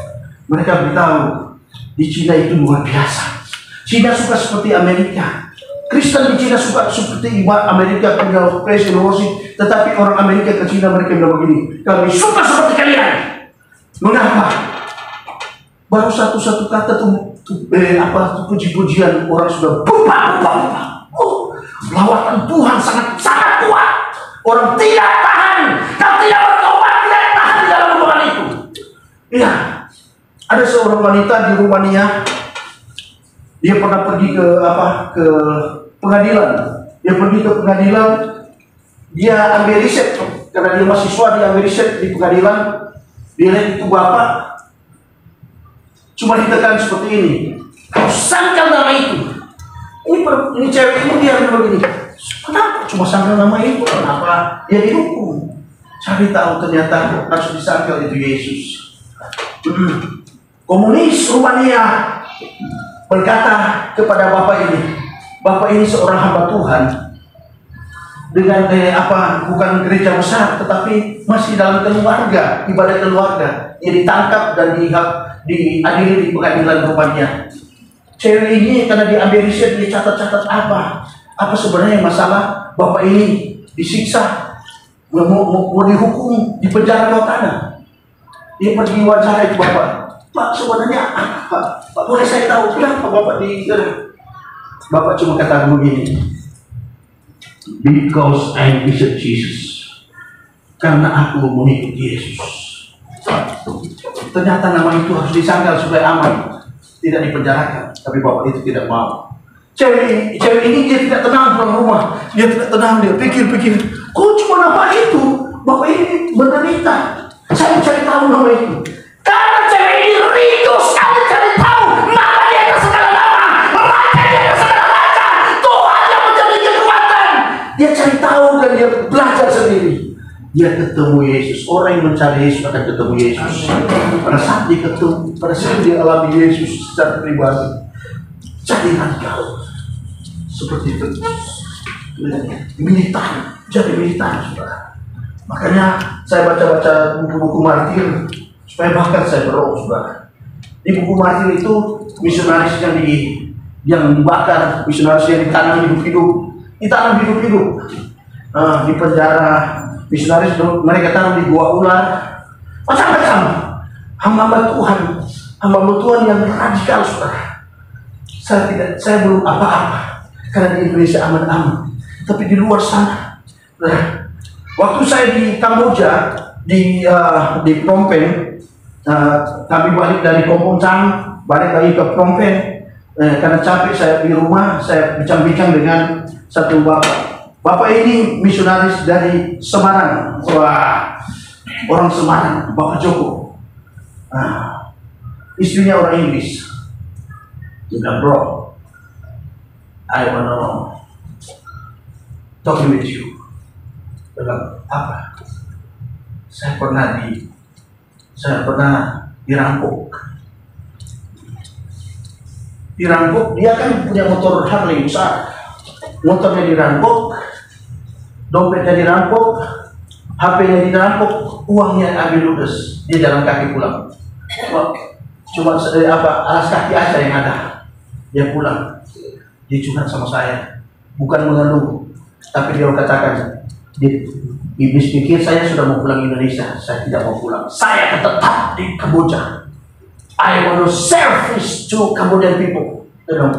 Mereka beritahu di Cina itu luar biasa. Cina suka seperti Amerika. Kristen di Cina suka seperti Amerika, punya praise and worship. Tetapi orang Amerika ke Cina mereka bilang begini, kami suka seperti kalian. Mengapa? Baru satu kata tuh puji-pujian orang sudah bupa. Lawatan Tuhan sangat kuat. Orang tidak tahan, kalau tidak bertobat tidak tahan di dalam hubungan itu. Iya, ada seorang wanita di Rumania. Dia pernah pergi ke pengadilan. Dia pergi ke pengadilan. Dia ambil riset karena dia mahasiswa. Dia ambil riset di pengadilan. Dia lihat itu bapak cuma ditekan seperti ini. Kau sangkal nama itu. Ini cewek ini dia bilang begini. Kenapa cuma sangkal nama itu? Kenapa dia dihukum? Cari tahu ternyata harus disangkal itu Yesus. Komunis Rumania berkata kepada bapak ini seorang hamba Tuhan dengan bukan gereja besar, tetapi masih dalam keluarga, ibadah keluarga. Dia ditangkap dan diadili di pengadilan Rumania. Cewek ini karena diambil riset, dia catat apa sebenarnya masalah bapak ini disiksa, mau dihukum, di penjara bawah tanah. Dia pergi wawancara itu bapak. Pak, sebenarnya apa? Pak, boleh saya tahu kenapa bapak Bapak cuma kata begini, because I worship Jesus. Karena aku mengikuti Yesus. Ternyata nama itu harus disangkal supaya aman, tidak dipenjarakan. Tapi bapak itu tidak mau. Cewek ini dia tidak tenang pulang rumah. Dia tidak tenang, dia pikir-pikir, kok cuma nama itu? Bapak ini menderita. Saya cari tahu nama itu. Karena cewek ini rindu sekali cari tahu nama dia atas segala nama, raja dia atas segala raja, Tuhan yang menjadi kekuatan. Dia cari tahu tahu dan dia belajar sendiri. Dia ketemu Yesus. Orang yang mencari Yesus akan ketemu Yesus. Pada saat dia ketemu, pada saat dia alami Yesus secara pribadi, jadi radikal. Seperti itu. Militan. Jadi militan, saudara. Makanya saya baca-baca buku-buku martir supaya bahkan saya berdoa, saudara. Di buku martir itu misionaris yang dibakar, misionaris yang ditanam hidup-hidup, di penjara. Misionaris mereka taruh di gua ular, macam-macam. Hamba-hamba Tuhan yang radikal, saudara. Saya belum apa-apa karena di Indonesia aman-aman, tapi di luar sana. Nah, waktu saya di Kamboja, di Phnom Penh, kami balik dari Kampung Chang, balik lagi ke Phnom Penh. Karena capek saya di rumah, saya bincang-bincang dengan satu bapak. Bapak ini misionaris dari Semarang. Wah, orang Semarang, Bapak Joko. Istrinya orang Inggris. Dia bilang, bro, I wanna talk with you. Dia bilang, apa? Saya pernah dirampok. Dia kan punya motor Harley besar. Motornya dirampok, dompetnya dirampok, HP-nya dirampok, uangnya ambil ludes. Dia jalan kaki pulang. Cuma alas kaki aja yang ada. Dia pulang. Dia curhat sama saya, bukan mengeluh, tapi dia katakan, iblis pikir saya sudah mau pulang Indonesia. Saya tidak mau pulang. Saya tetap di Kamboja. I want to service to Cambodian people. You know,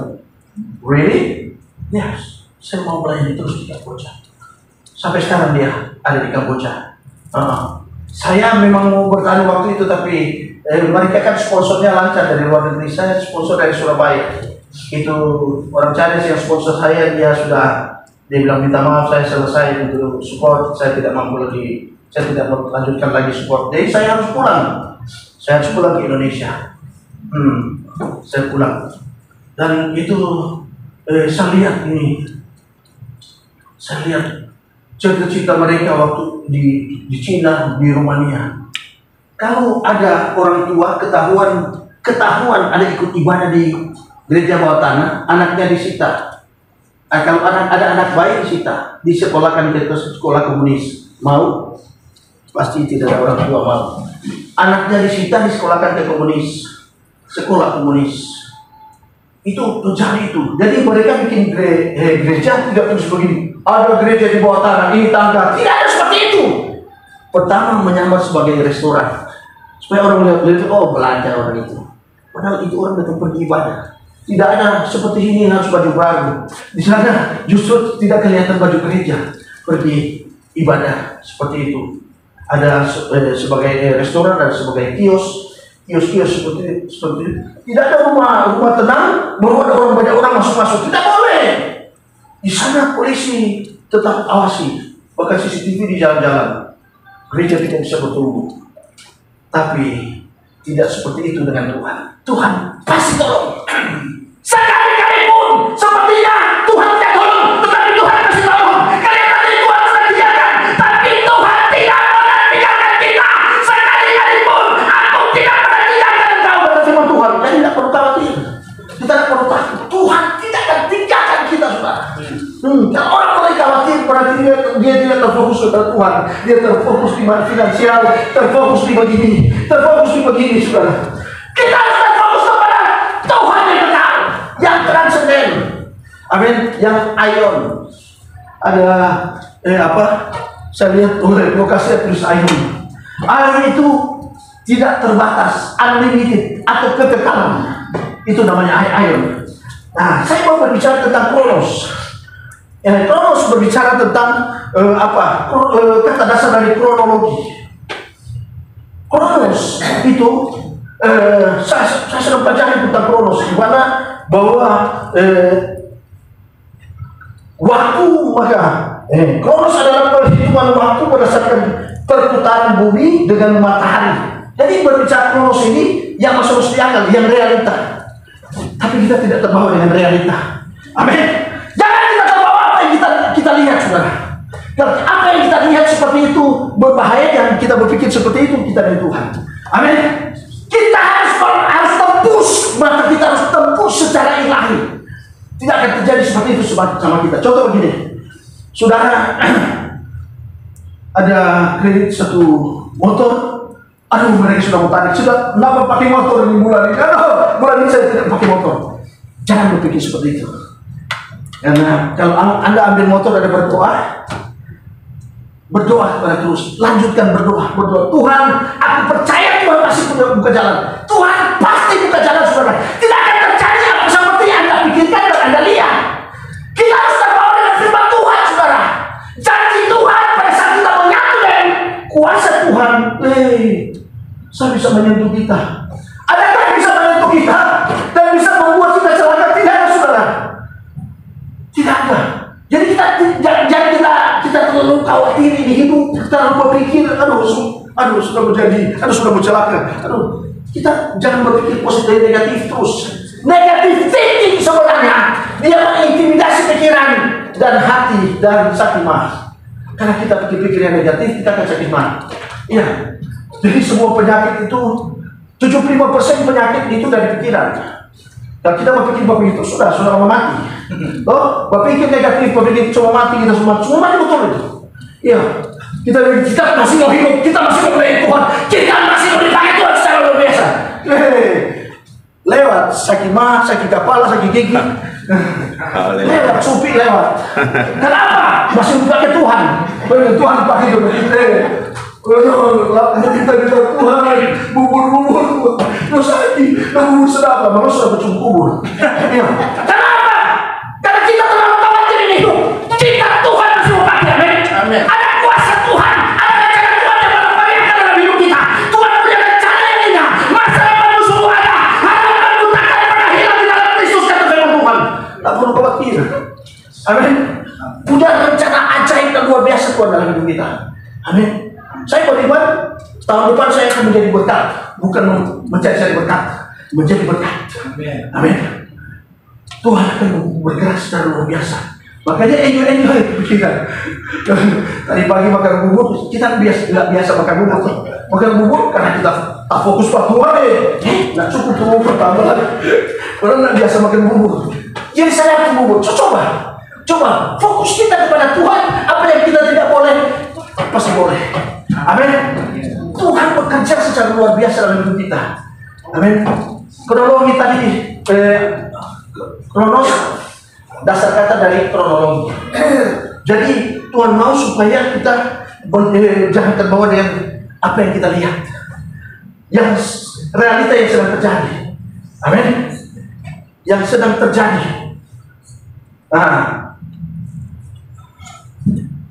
really? Yes. Saya mau melayani terus di Kamboja. Sampai sekarang dia ada di Kamboja. Saya memang mau bertanya waktu itu, tapi mereka kan sponsornya lancar dari luar negeri. Saya sponsor dari Surabaya. Itu orang Chinese yang sponsor saya, dia bilang minta maaf, saya selesai untuk support, saya tidak mampu lagi, saya tidak mau lanjutkan lagi support. Jadi saya harus pulang. Saya harus pulang ke Indonesia. Saya pulang. Dan itu saya lihat cerita-cerita mereka waktu di Cina, di Rumania. Kalau ada orang tua ketahuan ada ikut ibadah di gereja bawah tanah, anaknya disita. Kalau ada anak bayi disita, disekolahkan ke sekolah komunis. Mau? Pasti tidak ada orang tua mau. Anaknya disita, disekolahkan ke sekolah komunis. Itu terjadi itu. Jadi mereka bikin gereja tidak terus begini. Ada gereja di bawah tanah, ini tangga. Tidak ada seperti itu. Pertama menyamar sebagai restoran, supaya orang melihat, oh belanja orang itu. Padahal itu orang datang pergi ibadah. Tidak ada seperti ini harus baju baru. Di sana justru tidak kelihatan baju gereja. Pergi ibadah seperti itu. Ada sebagai restoran, ada sebagai kios seperti itu. Tidak ada rumah tenang, baru ada banyak orang masuk. Tidak boleh. Di sana polisi tetap awasi, bahkan CCTV di jalan-jalan. Gereja tidak bisa bertumbuh. Tapi tidak seperti itu dengan Tuhan. Tuhan pasti tolong. Sekali-kali pun sepertinya Tuhan tidak tolong, tetapi Tuhan pasti tolong. Kalian tadi Tuhan sudah tinggalkan, tapi Tuhan tidak pernah tinggalkan kita. Sekali-kali pun aku tidak pernah tinggalkan engkau. Kata firman Tuhan, kalian tidak perlu khawatir. Kita tidak perlu takut. Tuhan tidak akan tinggalkan kita, saudara. Kalau orang khawatir, berarti dia tidak terfokus kepada Tuhan. Dia terfokus di finansial, terfokus di begini, saudara. Kita harus terfokus kepada Tuhan yang kekal, yang transenden. Amin. Yang ion. Ada saya lihat lokasi tulis ion. Ion itu tidak terbatas, unlimited atau kekekalan. Itu namanya ion. Nah, saya mau berbicara tentang Kronos. Kronos berbicara tentang kata dasar dari kronologi. Kronos itu saya sedang pelajari tentang Kronos, di mana bahwa waktu Kronos adalah perhitungan waktu berdasarkan perputaran bumi dengan matahari. Jadi berbicara Kronos ini yang masuk di akal, yang realita. Tapi kita tidak terbawa dengan realita. Amin. Jangan kita terbawa apa yang kita lihat, saudara. Dan apa yang kita lihat seperti itu berbahaya, dan kita berpikir seperti itu kita dari Tuhan. Amin. Kita harus tembus, maka kita harus tembus secara ilahi. Tidak akan terjadi seperti itu sama kita. Contoh begini, saudara ada kredit satu motor, aduh mereka sudah mau tarik, sudah lama pakai motor ini bulan ini, bulan ini saya tidak pakai motor. Jangan berpikir seperti itu. Karena kalau Anda ambil motor, ada berdoa kepada terus, lanjutkan berdoa. Tuhan, aku percaya Tuhan pasti buka jalan. Tuhan pasti buka jalan, saudara. Tidak akan terjadi apa seperti yang Anda pikirkan dan Anda lihat. Kita harus terbawa dengan firman Tuhan, saudara. Janji Tuhan pada saat kita menyatu dengan kuasa Tuhan, saya bisa menyentuh kita. Adakah yang bisa menyentuh kita dan bisa membuat kita celaka? Tidak ada, saudara. Tidak ada. Jadi kita terlalu khawatir di hidup, kita terlalu berpikir, aduh sudah menjadi, sudah mencelaka. Kita jangan berpikir positif negatif terus. Negatif thinking sebenarnya dia mengintimidasi pikiran dan hati dan sakit mah. Karena kita pikir-pikir yang negatif, kita akan sakit mah. Iya. Jadi semua penyakit itu 75% penyakit itu dari pikiran. Dan kita berpikir begitu, sudah mau mati. Berpikir negatif, berpikir cuma mati, kita semua mati, betul itu. Iya. Kita masih mau hidup, kita masih mau melihat Tuhan, kita masih mau dipakai Tuhan secara luar biasa. Lewat sakit mah, sakit kepala, sakit gigi. Lewat supi lewat. Kenapa? Masih dipakai Tuhan. Tuhan pakai itu. Kita Tuhan, bubur, bubur sedap, memang sudah bercumbu kubur. Kenapa? Karena kita terlalu khawatir ini hidup. Kita Tuhan masih mau pakai, amin. Ada kuasa Tuhan, ada rencana Tuhan yang memperlihatkan dalam hidup kita. Tuhan punya rencana yang indah. Masa depan sungguh ada. Harapan kita akan pernah hilang di dalam Kristus, kata firman Tuhan. Tak perlu khawatir, amin. Punya rencana ajaib dan luar biasa Tuhan dalam hidup kita, amin. Saya beriman tahun depan saya akan menjadi berkat, bukan mencari berkat, menjadi berkat. Amin. Tuhan akan bergerak secara luar biasa. Makanya enjoy pikiran. Tadi pagi makan bubur, kita nggak biasa makan bubur. Makan bubur karena kita tak fokus pada Tuhan nggak cukup bubur pertama lagi. Orang nggak biasa makan bubur. Jadi saya makan bubur. Coba fokus kita kepada Tuhan. Apa yang kita tidak boleh, pasti boleh. Amin. Tuhan bekerja secara luar biasa dalam hidup kita. Amin. Kronologi tadi, kronos, dasar kata dari kronologi. Jadi Tuhan mau supaya kita jangan terbawa dengan apa yang kita lihat, yang realita yang sedang terjadi. Amin. Yang sedang terjadi.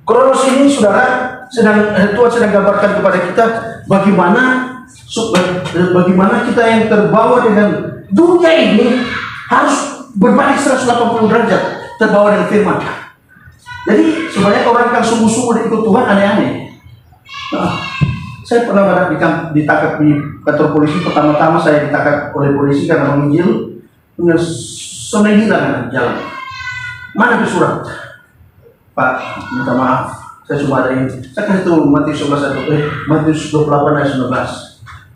Kronos ini, saudara, Tuhan sedang gambarkan kepada kita bagaimana kita yang terbawa dengan dunia ini harus berbalik 180 derajat, terbawa dengan firman. Jadi sebenarnya orang yang sungguh-sungguh ikut Tuhan aneh-aneh. Saya pernah ditangkap di kantor polisi. Pertama-tama saya ditangkap oleh polisi karena menginjil dengan sembilan jalan. Mana itu surat? Pak, minta maaf, saya cuma ada ini. Saya kasih itu Matius 28 ayat 19.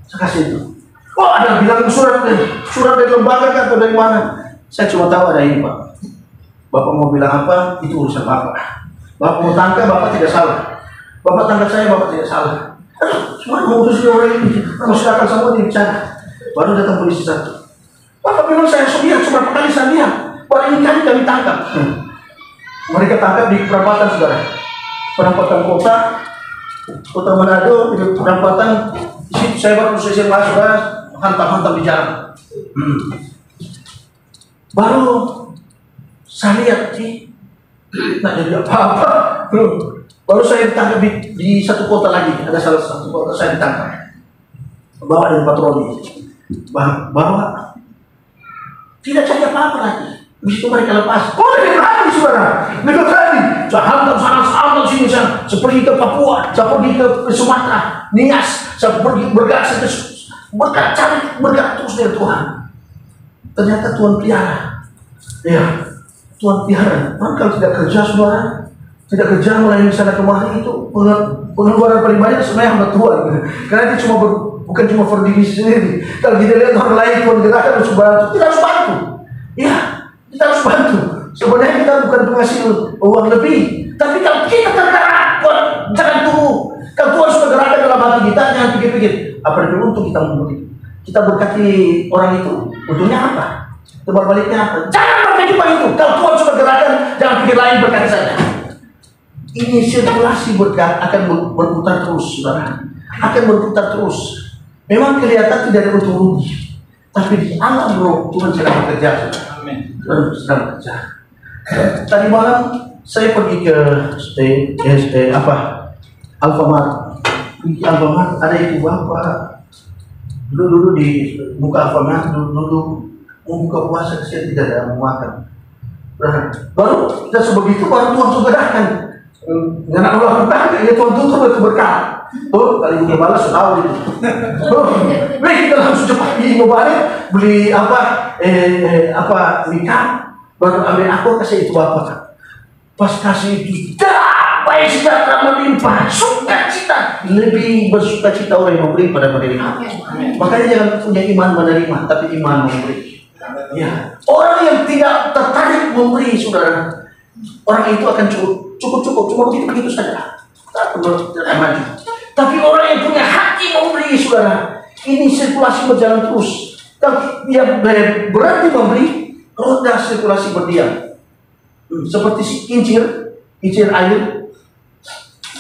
Saya kasih itu. Oh, ada bilang surat dari lembaga atau dari mana? Saya cuma tahu ada ini, Pak. Bapak mau bilang apa, itu urusan Bapak. Bapak mau tangkap, Bapak tidak salah. Bapak tangkap saya, Bapak tidak salah. Cuma mengutus orang ini, silakan semua dibicara. Baru datang polisi satu. Bapak bilang saya lihat, cuma kali saya lihat. Orang ini kami tangkap. Mereka tangkap di perempatan, saudara. Perempatan kota Manado, di perempatan. Di situ saya baru selesai masuk, hantam-hantam di jalan. Baru saya lihat sih, tidak jadi apa-apa. Baru saya ditangkap di satu kota lagi. Ada salah satu kota saya ditangkap. Bawa dari patroli. Bawa tidak jadi apa-apa lagi. Di situ mereka lepas. Oh, mereka lagi, saudara. Mereka lagi. Saya hantam sana, sini, seperti ke Papua, seperti ke Sumatera, Nias, seperti bergerak terus dengan Tuhan. Ternyata Tuhan pelihara. Ya, Tuhan pelihara. Kalau tidak kerja, saudara, tidak kerja melayani sana kemari itu pengeluaran paling banyak sebenarnya hamba Tuhan. Karena dia bukan cuma for diri sendiri. Kalau kita lihat orang lain pun gerakan harus bantu, kita harus bantu. Ya, kita harus bantu. Sebenarnya kita bukan penghasil uang lebih, tapi kalau kita tergerak, jangan tunggu. Kalau Tuhan sudah gerakan dalam hati kita, jangan pikir-pikir apa yang untung kita memberi. Kita berkati orang itu, untungnya apa? Tebar baliknya apa? Jangan berkati begitu. Kalau Tuhan sudah gerakan, jangan pikir lain berkati saja. Ini sirkulasi berkat akan berputar terus, saudara. Akan berputar terus. Memang kelihatan tidak ada untung rugi, tapi di alam roh Tuhan sedang bekerja. Tuhan sedang bekerja. Tadi malam saya pergi ke Alfamart. Di Alfamart ada ibu bapak dulu di buka Alfamart dulu mau buka puasa, saya tidak ada mau makan. Baru kita sebegitu baru Tuhan sudah datang. Jangan Allah buka, ini Tuhan tutup itu berkah. Tuh kali buka balas sudah tahu itu. Kita langsung cepat pergi mau balik beli nikah. Baru ambil aku kasih itu bapak. Pas kasih itu, baik sejahtera melimpah, sukacita. Lebih bersukacita orang yang memberi pada menerima. Makanya jangan punya iman menerima, tapi iman memberi. Ya, orang yang tidak tertarik memberi, saudara, orang itu akan cukup, cuma begitu saja. Tak perlu maju. Tapi orang yang punya hati memberi, saudara, ini sirkulasi berjalan terus. Tapi dia berhenti memberi, roda sirkulasi berdiam. Seperti si kincir air,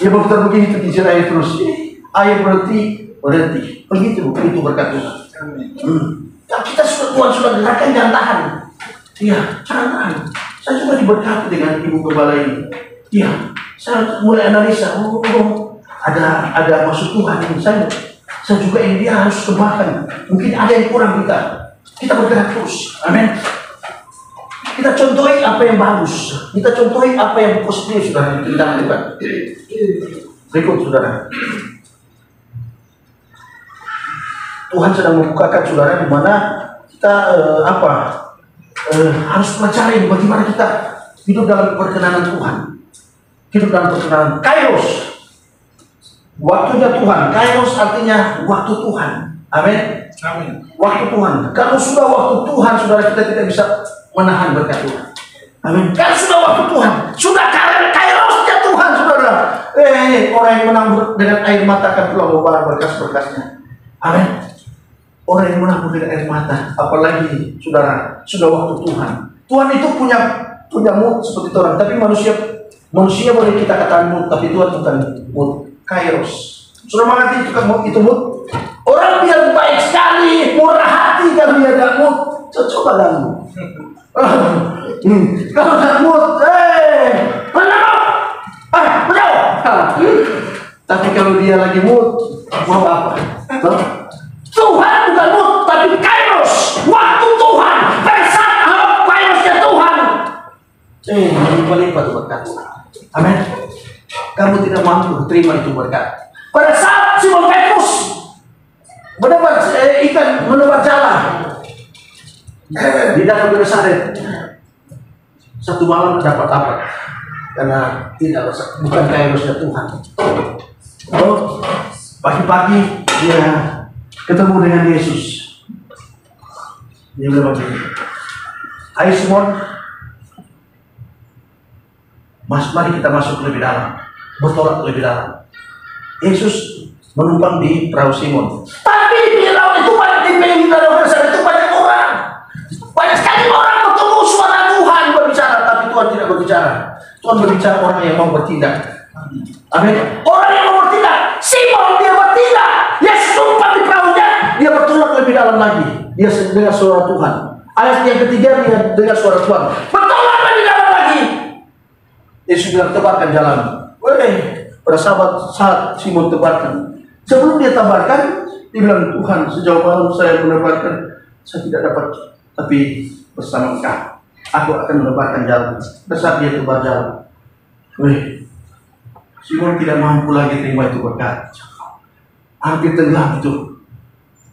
dia berputar begini tuh kincir air terus. Air berhenti. Begitu berkat Tuhan. Kalau kita Tuhan sudah gerakan, jangan tahan. Iya, jangan tahan. Saya juga diberkati dengan ibu gembala ini. Iya, saya mulai analisa. Ada maksud Tuhan ini. Saya juga ini dia harus kembangkan. Mungkin ada yang kurang kita bergerak terus. Amin. Kita contohi apa yang bagus. Kita contohi apa yang positif, saudara, yang kita lakukan. Berikut, saudara. Tuhan sedang membukakan, saudara, di mana kita harus pelajari bagaimana kita hidup dalam perkenanan Tuhan. Hidup dalam perkenanan Kairos. Waktunya Tuhan. Kairos artinya waktu Tuhan. Amin. Waktu Tuhan. Kalau sudah waktu Tuhan, saudara, kita tidak bisa menahan berkat Tuhan. Amin. Kan sudah waktu Tuhan, sudah kairosnya Tuhan, saudara. Orang yang menabur dengan air mata akan keluar membawa berkas-berkasnya. Amin. Orang yang menabur dengan air mata, apalagi saudara, sudah waktu Tuhan. Tuhan itu punya mood seperti orang, tapi manusia boleh kita katakan mood, tapi Tuhan bukan mood. Kairos. Sudah mengerti itu mood? Orang biar baik sekali, murah hati kalau dia ada mood. Coba ganggu. Kalau tak mood, menjauh. Tapi kalau dia lagi mood, mau apa? Tuhan bukan mood, tapi Kairos, waktu Tuhan, pada saat Kairosnya Tuhan. Berlimpah itu berkat Tuhan. Amin. Kamu tidak mampu terima itu berkat. Pada saat Simon Petrus menebar ikan, menebar jala di danau Genesaret, satu malam dapat apa? Karena bukan kairosnya Tuhan. Pagi-pagi dia ketemu dengan Yesus. Dia bilang begini, "Hai Simon, mari kita masuk lebih dalam, bertolak lebih dalam." Yesus menumpang di perahu Simon. Tapi di laut itu di pinggir danau Genesaret itu banyak orang. Banyak sekali orang bertemu suara Tuhan berbicara, tapi Tuhan tidak berbicara. Tuhan berbicara orang yang mau bertindak. Amin. Orang yang mau bertindak. Simon dia bertindak. Yesus numpang di perahunya. Dia bertolak lebih dalam lagi. Dia dengar suara Tuhan. Ayat yang ketiga dia dengar suara Tuhan. Bertolak lebih dalam lagi. Yesus bilang tebarkan jalan. Pada saat Simon tebarkan. Sebelum dia tebarkan, dia bilang, Tuhan sejauh malam saya menebarkan, saya tidak dapat. Tapi bersama Engkau, aku akan menebarkan jalan. Pada saat dia tebar jalan, Simon tidak mampu lagi terima itu berkat. Hampir tenggelam itu.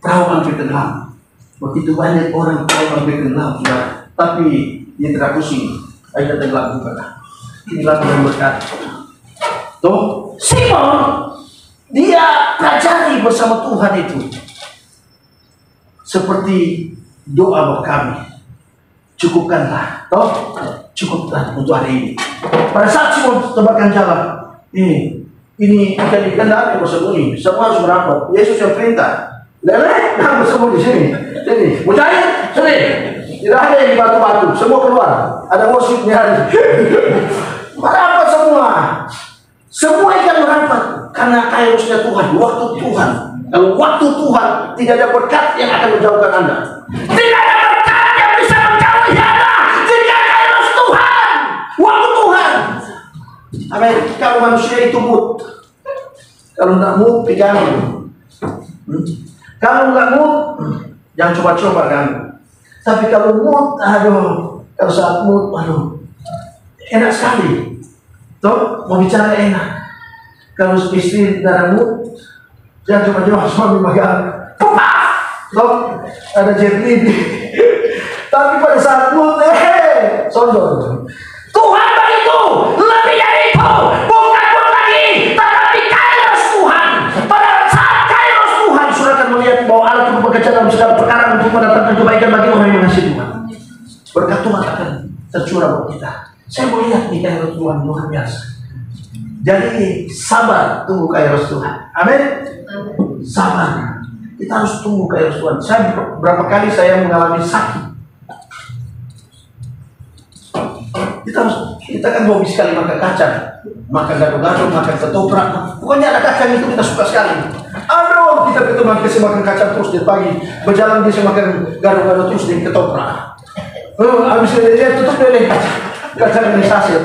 Perahu hampir tenggelam. Begitu banyak orang perahu hampir tenggelam, saudara. Tapi dia tidak pusing. Akhirnya tenggelam juga. Inilah Tuhan berkat. Tuh, Simon dia pelajari bersama Tuhan itu seperti doa buat kami. Cukupkanlah, toh cukupkan untuk hari ini. Pada saat Simon tebarkan jalan, ini kan ada bersembunyi, semua harus merapat. Yesus yang perintah, lele, nah bersembunyi sini, mujair, sini. Tidak ada yang di batu-batu, semua keluar. Ada worshipnya hari. Merapat semua. Semua ikan merapat karena kairosnya Tuhan, waktu Tuhan. Kalau waktu Tuhan tidak ada berkat yang akan menjauhkan Anda. Tidak ada berkat yang bisa menjauhi Anda. Jika kairos Tuhan, waktu Tuhan. Amin. Kalau manusia itu mood, kalau nggak mood, pegang. Kalau nggak mood, jangan coba-coba kan. Tapi kalau mood, kalau saat mood, enak sekali. Tuh, mau bicara enak. Kalau istri tidak mood, jangan coba-coba suami magang. Tuh, ada jetli. Tapi pada saat mood, sondor. Tuhan begitu, lebih dari itu, bukan mood lagi, tetapi kairos Tuhan. Pada saat kairos Tuhan, sudah akan melihat bahwa Allah itu bekerja dalam segala perkara untuk mendatangkan kebaikan bagi orang yang mengasihi Tuhan. Berkat Tuhan akan tercurah buat kita. Saya melihat nih kairos Tuhan luar biasa. Jadi sabar tunggu kairos Tuhan. Amin. Sabar. Kita harus tunggu kairos Tuhan. Berapa kali saya mengalami sakit. Kita kan hobi sekali makan kacang, makan gado-gado, makan ketoprak. Pokoknya ada kacang itu kita suka sekali. Aduh, kita ketemu kasih makan kacang terus di pagi, berjalan bisa makan gado-gado terus di ketoprak. Habis dia tutup deh kacang ini saset.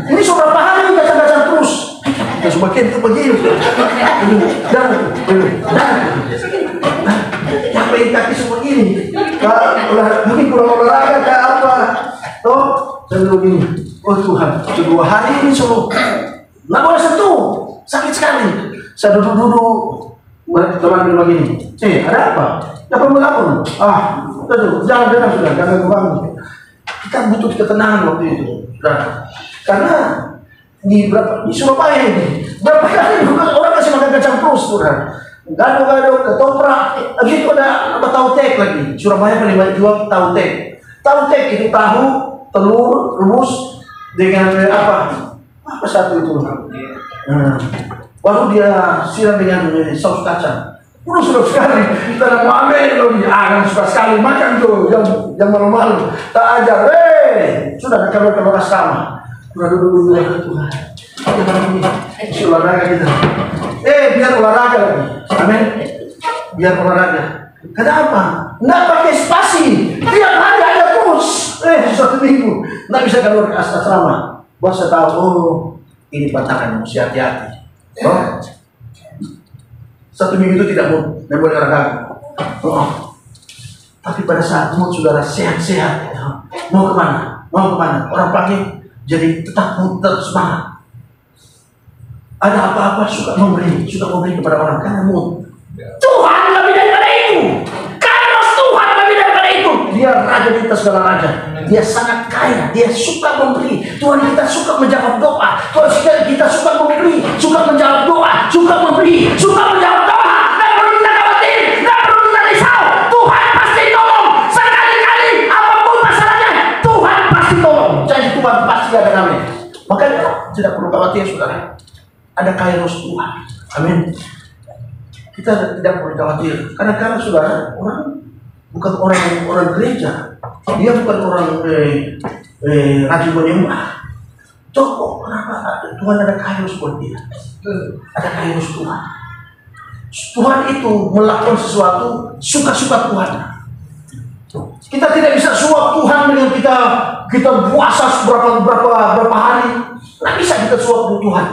Ini sudah berapa hari kacang-kacang terus. Kita semakin itu begini. Dan capek kaki seperti ini. Mungkin kurang olahraga ke apa? Toh, saya begini. Oh Tuhan, kedua hari ini suruh nggak boleh sentuh, sakit sekali. Saya duduk-duduk, teman begini. Ada apa? Dapat melapor? Jangan sudah, jangan bangun. Kita butuh ketenangan waktu itu. Nah, karena di Surabaya ini berapa kali orang kasih makan kacang terus, Tuhan. Gado-gado, ketoprak, habis itu ada tautek lagi. Surabaya paling banyak jual tautek. Tautek itu tahu, telur, rebus dengan apa satu itu. Baru dia siram dengan saus kacang. Sudah sekali, kita nak mau ambil kan suka sekali makan tuh, yang malu-malu. Tak ajar, sudah kalau asrama. Sudah dulu ke Tuhan. Kita olahraga kita. Biar olahraga lagi. Amin. Biar olahraga. Kenapa? Nggak pakai spasi. Tiap hari ada terus. Satu minggu. Nggak bisa keluar ke asrama. Bos saya tahu, ini pantangan mesti hati-hati. Satu minggu itu tidak boleh olahraga. Tapi pada saat mood saudara sehat-sehat, mau kemana? Orang panggil jadi tetap semangat. Ada apa-apa suka memberi kepada orang karena mood. Tuhan lebih daripada itu. Kairos Tuhan lebih daripada itu. Dia raja kita segala raja. Dia sangat kaya. Dia suka memberi. Tuhan kita suka menjawab doa. Tuhan kita suka memberi, suka menjawab doa, suka memberi, suka menjawab doa. Tidak perlu kita khawatir, tidak perlu kita risau. Tuhan pasti tolong. Sekali-kali apapun masalahnya, Tuhan pasti tolong. Janji Tuhan pasti ada kami. Makanya tidak perlu khawatir, saudara. Ada kairos Tuhan. Amin. Kita tidak perlu khawatir. Karena saudara, bukan orang gereja. Dia bukan orang rajin menyembah. Kenapa? Tuhan ada kairos buat dia. Ada kairos Tuhan. Tuhan itu melakukan sesuatu suka-suka Tuhan. Kita tidak bisa suap Tuhan dengan kita puasa berapa hari. Nggak bisa kita suap Tuhan.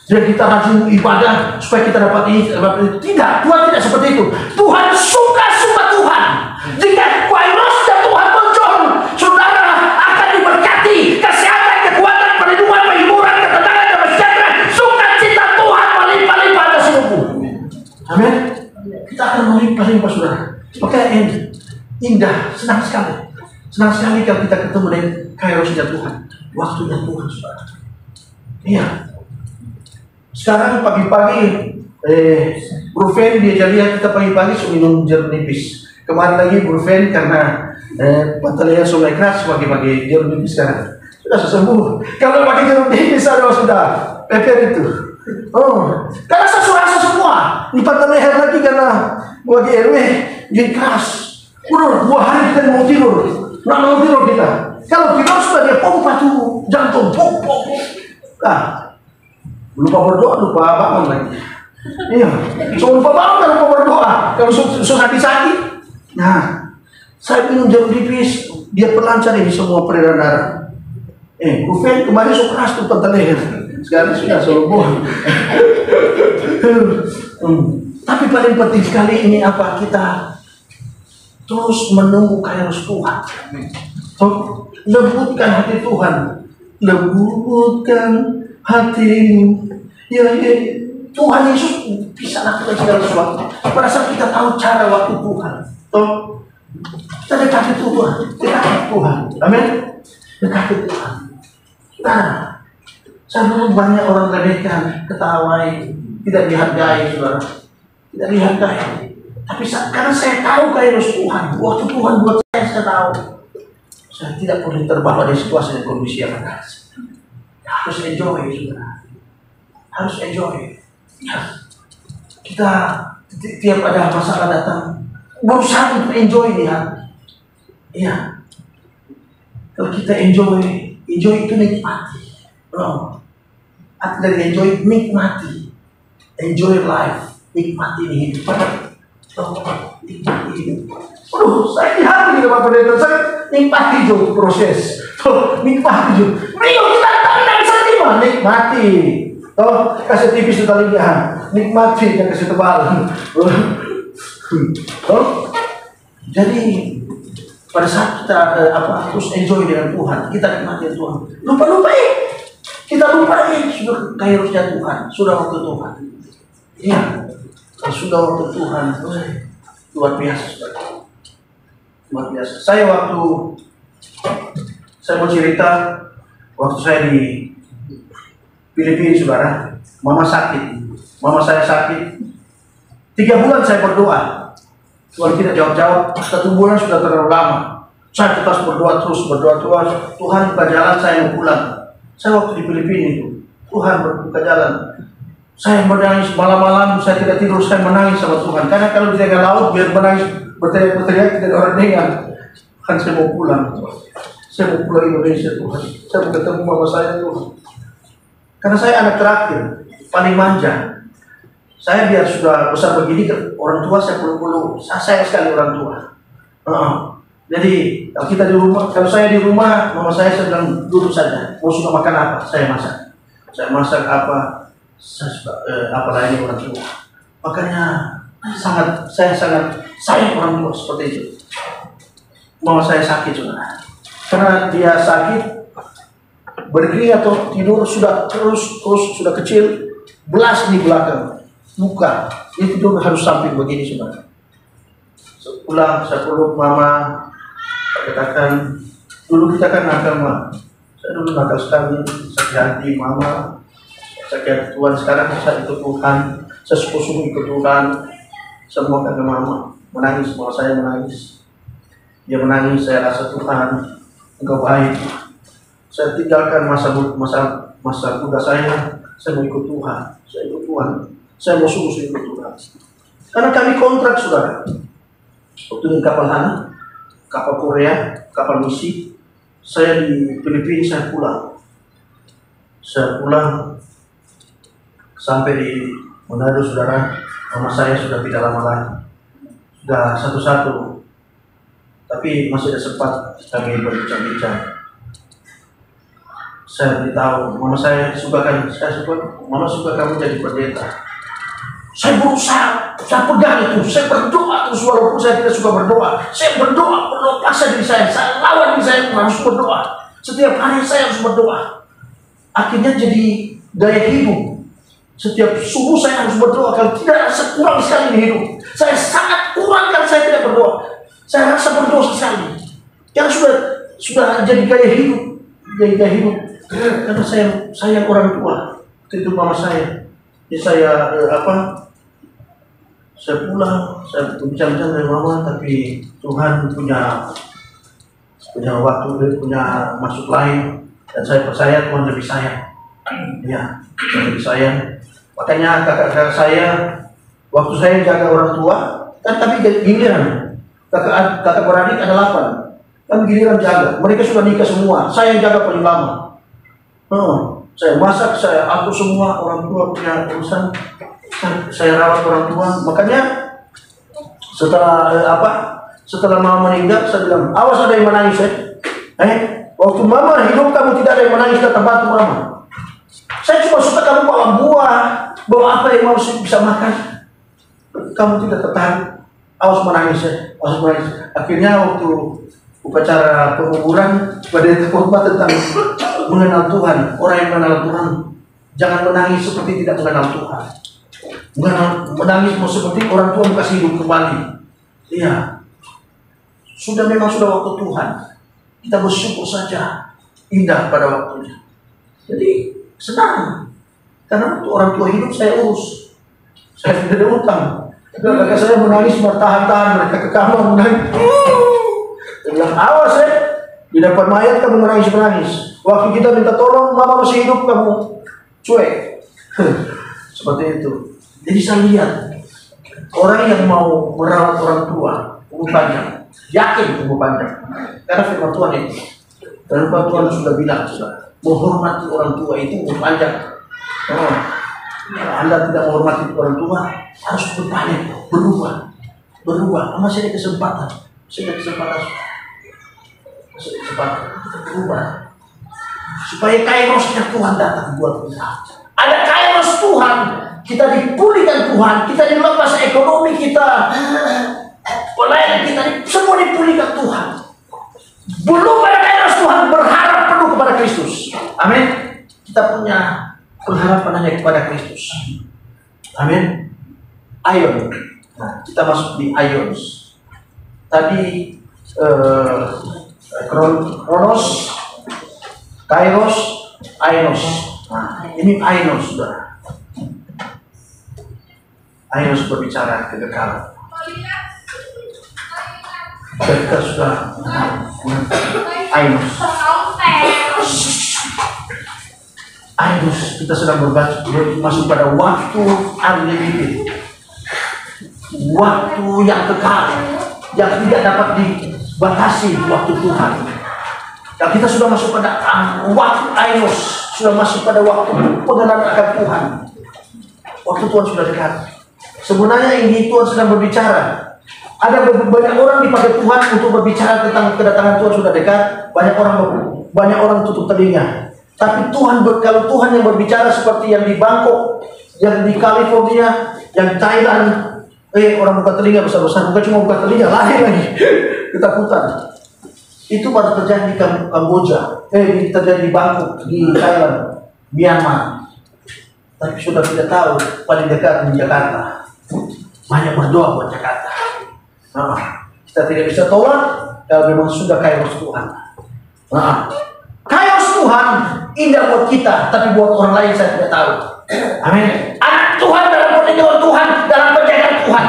Dan kita rajin ibadah supaya kita dapat ini, dapat itu. Tidak, Tuhan tidak seperti itu. Tuhan suka-suka Tuhan. Jika kairosnya Tuhan muncul, saudara akan diberkati kesehatan, kekuatan, perlindungan, penghiburan, ketenangan, dan sejahtera. Sukacita Tuhan melimpah-limpah atas hidupmu. Amin. Kita akan melimpah-limpah, saudara. Makanya indah, senang sekali kalau kita ketemu dengan kairosnya Tuhan, waktunya Tuhan, saudara. Iya. Sekarang pagi-pagi Brufen dia lihat kita pagi-pagi sudah minum jeruk nipis. Kemarin lagi Brufen karena pantalnya sudah keras pagi-pagi jeruk nipis sekarang sudah sembuh. Kalau pakai jeruk nipis sudah peper itu. Oh, karena saya rasa semua di pantai leher lagi karena bagi RW jadi keras. Udah 2 hari kita mau tidur, nggak mau tidur kita. Kalau tidur sudah dia pompa tuh jantung, pom. Nah, lupa berdoa, lupa bangun lagi. Iya, so lupa bangun, lupa berdoa. Kalau susah sakit. Nah, saya minum jeruk nipis, dia pelancar ini semua peredaran darah. Brufen kemarin so keras tuh pantai leher. Sekarang sudah sembuh. Tapi paling penting sekali ini apa? Kita terus menunggu kairos Tuhan. Lembutkan hati Tuhan. Lembutkan hatimu. Ya, Tuhan Yesus bisa lakukan segala sesuatu. Pada saat kita tahu cara waktu Tuhan. Kita dekati Tuhan. Dekati Tuhan. Amin. Dekati Tuhan. Nah, saya dulu banyak orang remehkan, ketawai, tidak dihargai, saudara. Tidak dihargai. Tapi karena saya tahu kairos Tuhan, waktu Tuhan buat saya tahu. Saya tidak perlu terbawa di situasi dan kondisi yang ada. Harus enjoy, saudara. Harus enjoy. Ya. Kita tiap ada masalah datang, berusaha untuk enjoy dia. Iya. Kalau kita enjoy itu nikmati. Arti dari enjoy, nikmati. Enjoy life, nikmati hidup. Nikmati hidup. Saya di hati Bapak Pendeta, saya nikmati hidup proses. Nikmati hidup. Rio kita tak bisa terima, nikmati. Kasih tipis sudah lihat, nikmati dan kasih tebal. Jadi pada saat kita terus enjoy dengan Tuhan, kita nikmati Tuhan. Lupa-lupain. Kita lupain sudah kairosnya Tuhan, sudah waktu Tuhan. Iya, sudah waktu Tuhan. Luar biasa, saudara. Luar biasa. Saya mau cerita waktu saya di Filipina, saudara. Mama sakit. Mama saya sakit. 3 bulan saya berdoa. Tuhan tidak jawab-jawab. 1 bulan sudah terlalu lama. Saya terus berdoa terus. Tuhan buka jalan, saya mau pulang. Saya waktu di Filipina itu, Tuhan berbuka jalan. Saya menangis malam-malam, saya tidak tidur, saya menangis sama Tuhan. Karena kalau di tengah laut, biar menangis, berteriak-teriak, tidak ada orang dengar. Tuhan, saya mau pulang. Saya mau pulang Indonesia, Tuhan. Saya mau ketemu mama saya, Tuhan. Karena saya anak terakhir, paling manja. Saya biar sudah besar begini, orang tua saya perlu saya sayang sekali orang tua. Jadi kalau saya di rumah, mama saya sedang duduk saja. Mau suka makan apa, saya masak. Saya masak apa, apa lainnya orang tua. Makanya saya sangat sayang orang tua seperti itu. Mama saya sakit juga. Karena dia sakit, berdiri atau tidur sudah terus sudah kecil, belas di belakang muka. Dia tidur harus samping begini saudara. Pulang saya peluk mama. Katakan dulu kita kan nakal mah. Saya dulu nakal sekali, sakit hati mama, sakit hati Tuhan. Sekarang saya ikut Tuhan, saya sungguh ikut Tuhan. Semua karena mama menangis, mama saya menangis. Dia menangis, saya rasa Tuhan, Engkau baik. Saya tinggalkan masa muda saya mau ikut Tuhan. Saya ikut Tuhan, saya mau sungguh ikut Tuhan. Karena kami kontrak saudara. Waktu di kapal Hana, kapal Korea, kapal misi, saya di Filipina, saya pulang sampai di Manado, saudara. Mama saya sudah tidak lama lagi, sudah satu-satu, tapi masih ada sempat kami berbincang-bincang. Saya beritahu, mama saya mama suka kamu jadi pendeta. Saya berusaha, saya pegang itu, saya berdoa terus walaupun saya tidak suka berdoa. Saya berdoa paksa diri saya lawan diri saya harus berdoa. Setiap hari saya harus berdoa. Akhirnya jadi gaya hidup. Setiap subuh saya harus berdoa. Kalau tidak, saya kurang sekali di hidup. Saya sangat kurang kalau saya tidak berdoa. Saya rasa berdoa sekali. Yang sudah jadi gaya hidup. Karena saya sayang orang tua. Itu mama saya. saya saya pulang, saya berbincang-bincang dengan mama, tapi Tuhan punya waktu, punya maksud lain, dan saya percaya Tuhan lebih sayang. Ya, Tuhan lebih sayang. Makanya kakak-kakak saya, waktu saya jaga orang tua, kan tapi giliran kakak beradik ada 8, kan giliran jaga. Mereka sudah nikah semua, saya yang jaga paling lama. Saya masak, saya atur semua, orang tua punya urusan, saya rawat orang tua. Makanya setelah mama meninggal, saya bilang, awas ada yang menangis waktu mama hidup kamu tidak ada yang menangis datang bantu mama. Saya cuma suka kamu bawa buah, bawa apa yang mau bisa makan. Kamu tidak tertarik, awas menangis awas menangis. Akhirnya waktu upacara penguburan pada khotbah tentang mengenal Tuhan, orang yang mengenal Tuhan jangan menangis seperti tidak mengenal Tuhan. Menangis mau seperti orang tua kasih hidup kembali. Iya, memang sudah waktu Tuhan. Kita bersyukur saja, indah pada waktunya. Jadi senang, karena waktu orang tua hidup saya urus, saya tidak ada utang. Kakak saya menangis bertahan-tahan, mereka ke kamar menangis. Dia bilang, awas di depan mayat kamu menangis. Waktu kita minta tolong, mama masih hidup, kamu cuek. Seperti itu. Jadi saya lihat, orang yang mau merawat orang tua, umur panjang, yakin umur panjang. Karena firman Tuhan itu. Dan Tuhan sudah bilang, menghormati orang tua itu umur panjang. Anda tidak menghormati orang tua, harus berubah. Masih ada kesempatan. Berubah. Supaya kairosnya Tuhan datang buat kita. Ada kairos Tuhan, kita dipulihkan Tuhan, kita dilepas ekonomi kita, pelayanan kita semua dipulihkan Tuhan. Belum ada kairos Tuhan, berharap penuh kepada Kristus. Amin. Kita punya pengharapan hanya kepada Kristus. Amin. Aion. Nah, kita masuk di Aions. Tadi Kronos, Kairos, Ainos. Nah, ini Ainos sudah. Ainos berbicara kekekalan. Kita sudah Ainos. Ainos, kita sedang masuk pada waktu unlimited, waktu yang kekal, yang tidak dapat dibatasi waktu Tuhan. Dan kita sudah masuk pada waktu Ainos, sudah masuk pada waktu pengenalan akan Tuhan. Waktu Tuhan sudah dekat. Sebenarnya ini Tuhan sedang berbicara. Ada banyak orang dipakai Tuhan untuk berbicara tentang kedatangan Tuhan sudah dekat. Banyak orang tutup telinga. Tapi kalau Tuhan yang berbicara seperti yang di Bangkok, yang di California, yang Thailand, orang buka telinga besar-besar, bukan cuma buka telinga, lahir lagi ketakutan. Itu baru terjadi di Kamboja, terjadi di Bangkok, di Thailand, Myanmar. Tapi sudah tidak tahu, paling dekat di Jakarta. Banyak berdoa buat Jakarta. Nah, kita tidak bisa tolak kalau memang sudah kairos Tuhan. Nah, kairos Tuhan indah buat kita, tapi buat orang lain saya tidak tahu. Amin. Anak Tuhan dalam perlindungan Tuhan, dalam penjagaan Tuhan.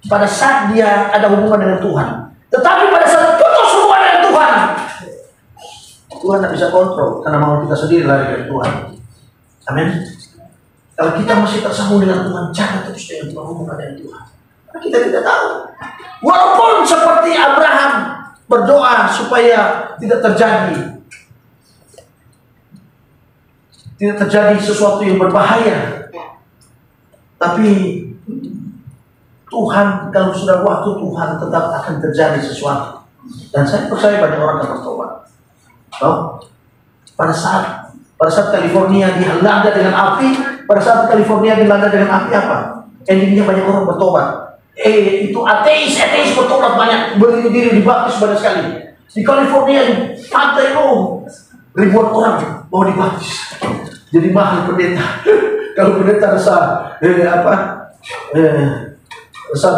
Pada saat dia ada hubungan dengan Tuhan. Tetapi pada saat putus hubungan dengan Tuhan, Tuhan tidak bisa kontrol karena mau kita sendiri lari dari Tuhan. Amin. Kalau kita masih tersambung dengan Tuhan, jangan terus dengan Tuhan, hubungan dengan Tuhan. Karena kita tidak tahu. Walaupun seperti Abraham berdoa supaya tidak terjadi sesuatu yang berbahaya. Tapi Tuhan, kalau sudah waktu Tuhan, tetap akan terjadi sesuatu. Dan saya percaya banyak orang akan bertobat. Pada saat California dilanda dengan api, apa? Endingnya banyak orang bertobat. Itu ateis bertobat banyak, berdiri diri dibaptis banyak sekali. Di California, di pantai ribuan orang mau dibaptis. Jadi mahal pendeta. Kalau pendeta rasa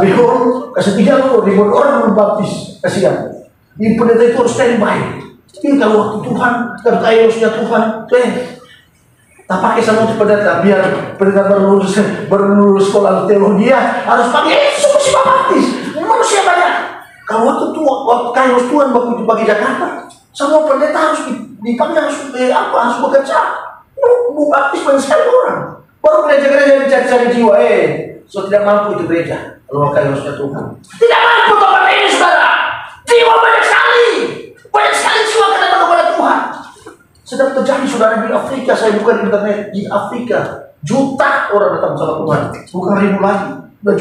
behor, kasih 3 ribuan orang berbaptis, kasihan. Ini pendeta itu harus standby. Ini kalau waktu Tuhan, kalau kairosnya Tuhan, Tak pakai sama pendeta, biar pendeta baru lulus sekolah teologi harus pakai suku baptis. Manusia banyak. Kalau waktu Tuhan bagi Jakarta, semua pendeta harus dipanggil, harus bekerja. Baptis banyak sekali orang. Baru gereja-gereja dicari-cari jiwa. So tidak mampu itu gereja. Kalau Kairosnya Tuhan tidak mampu tempat ini, saudara. Jiwa banyak sekali jiwa kena kepada Tuhan. Sedang terjadi, saudara, di Afrika. Saya bukan internet, di Afrika juta orang datang sama Tuhan, bukan ribu lagi, udah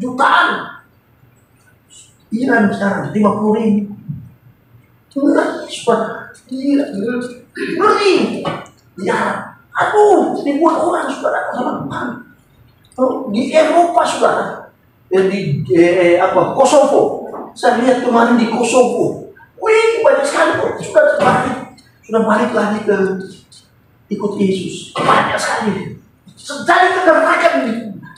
jutaan. Iran sekarang 50.000. Ngeri. Ya, aduh, ribuan orang, saudara, sama Tuhan. Di Eropa, saudara, Kosovo. Saya lihat kemarin di Kosovo. Wih, banyak sekali sudah balik lagi ke ikut Yesus. Banyak sekali. Terjadi kegerakan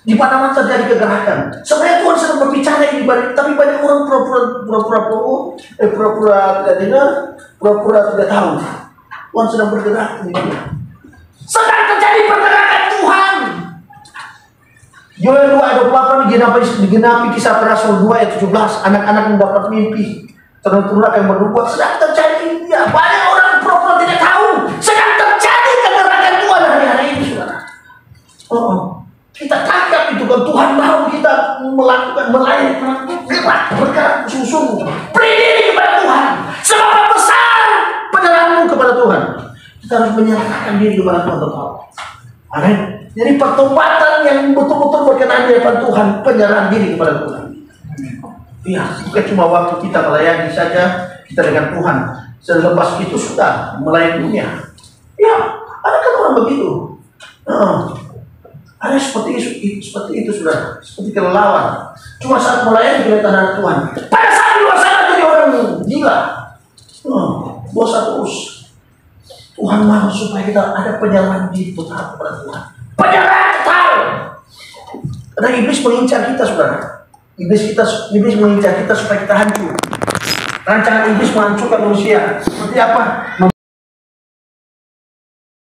di mana-mana, terjadi kegerakan. Sebenarnya Tuhan sedang berbicara ini, tapi banyak orang pura-pura tidak dengar, pura-pura tidak tahu. Tuhan sedang bergerak. Sedang terjadi pergerakan Tuhan. Yoel 2:28 digenapi Kisah Para Rasul 2:17. Anak-anak mendapat mimpi, ternak yang bernubuat. Sedang terjadi. Ya, banyak orang pura-pura tidak tahu. Sedang terjadi kegerakan Tuhan hari-hari ini, saudara. Kita tangkap itu kan, Tuhan mau kita melakukan melayani, bergerak sungguh-sungguh. Beri diri kepada Tuhan. Seberapa besar penyerahanmu kepada Tuhan, kita harus menyerahkan diri kepada Tuhan tetap. Amin. Jadi pertobatan yang betul-betul berkenan di hadapan Tuhan, penyerahan diri kepada Tuhan. Ya, bukan cuma waktu kita melayani saja kita dengan Tuhan. Selepas itu sudah melayani dunia. Ya, ada kan orang begitu. Ada seperti itu sudah, seperti kelelawar. Cuma saat melayani kita tanah Tuhan. Pada saat di luar sana jadi orang gila. Dosa terus. Tuhan mau supaya kita ada penyerahan diri total kepada Tuhan. Penyerahan total. Karena iblis mengincar kita, saudara. Iblis mengincar kita supaya kita hancur. Rancangan iblis menghancurkan manusia. Seperti apa?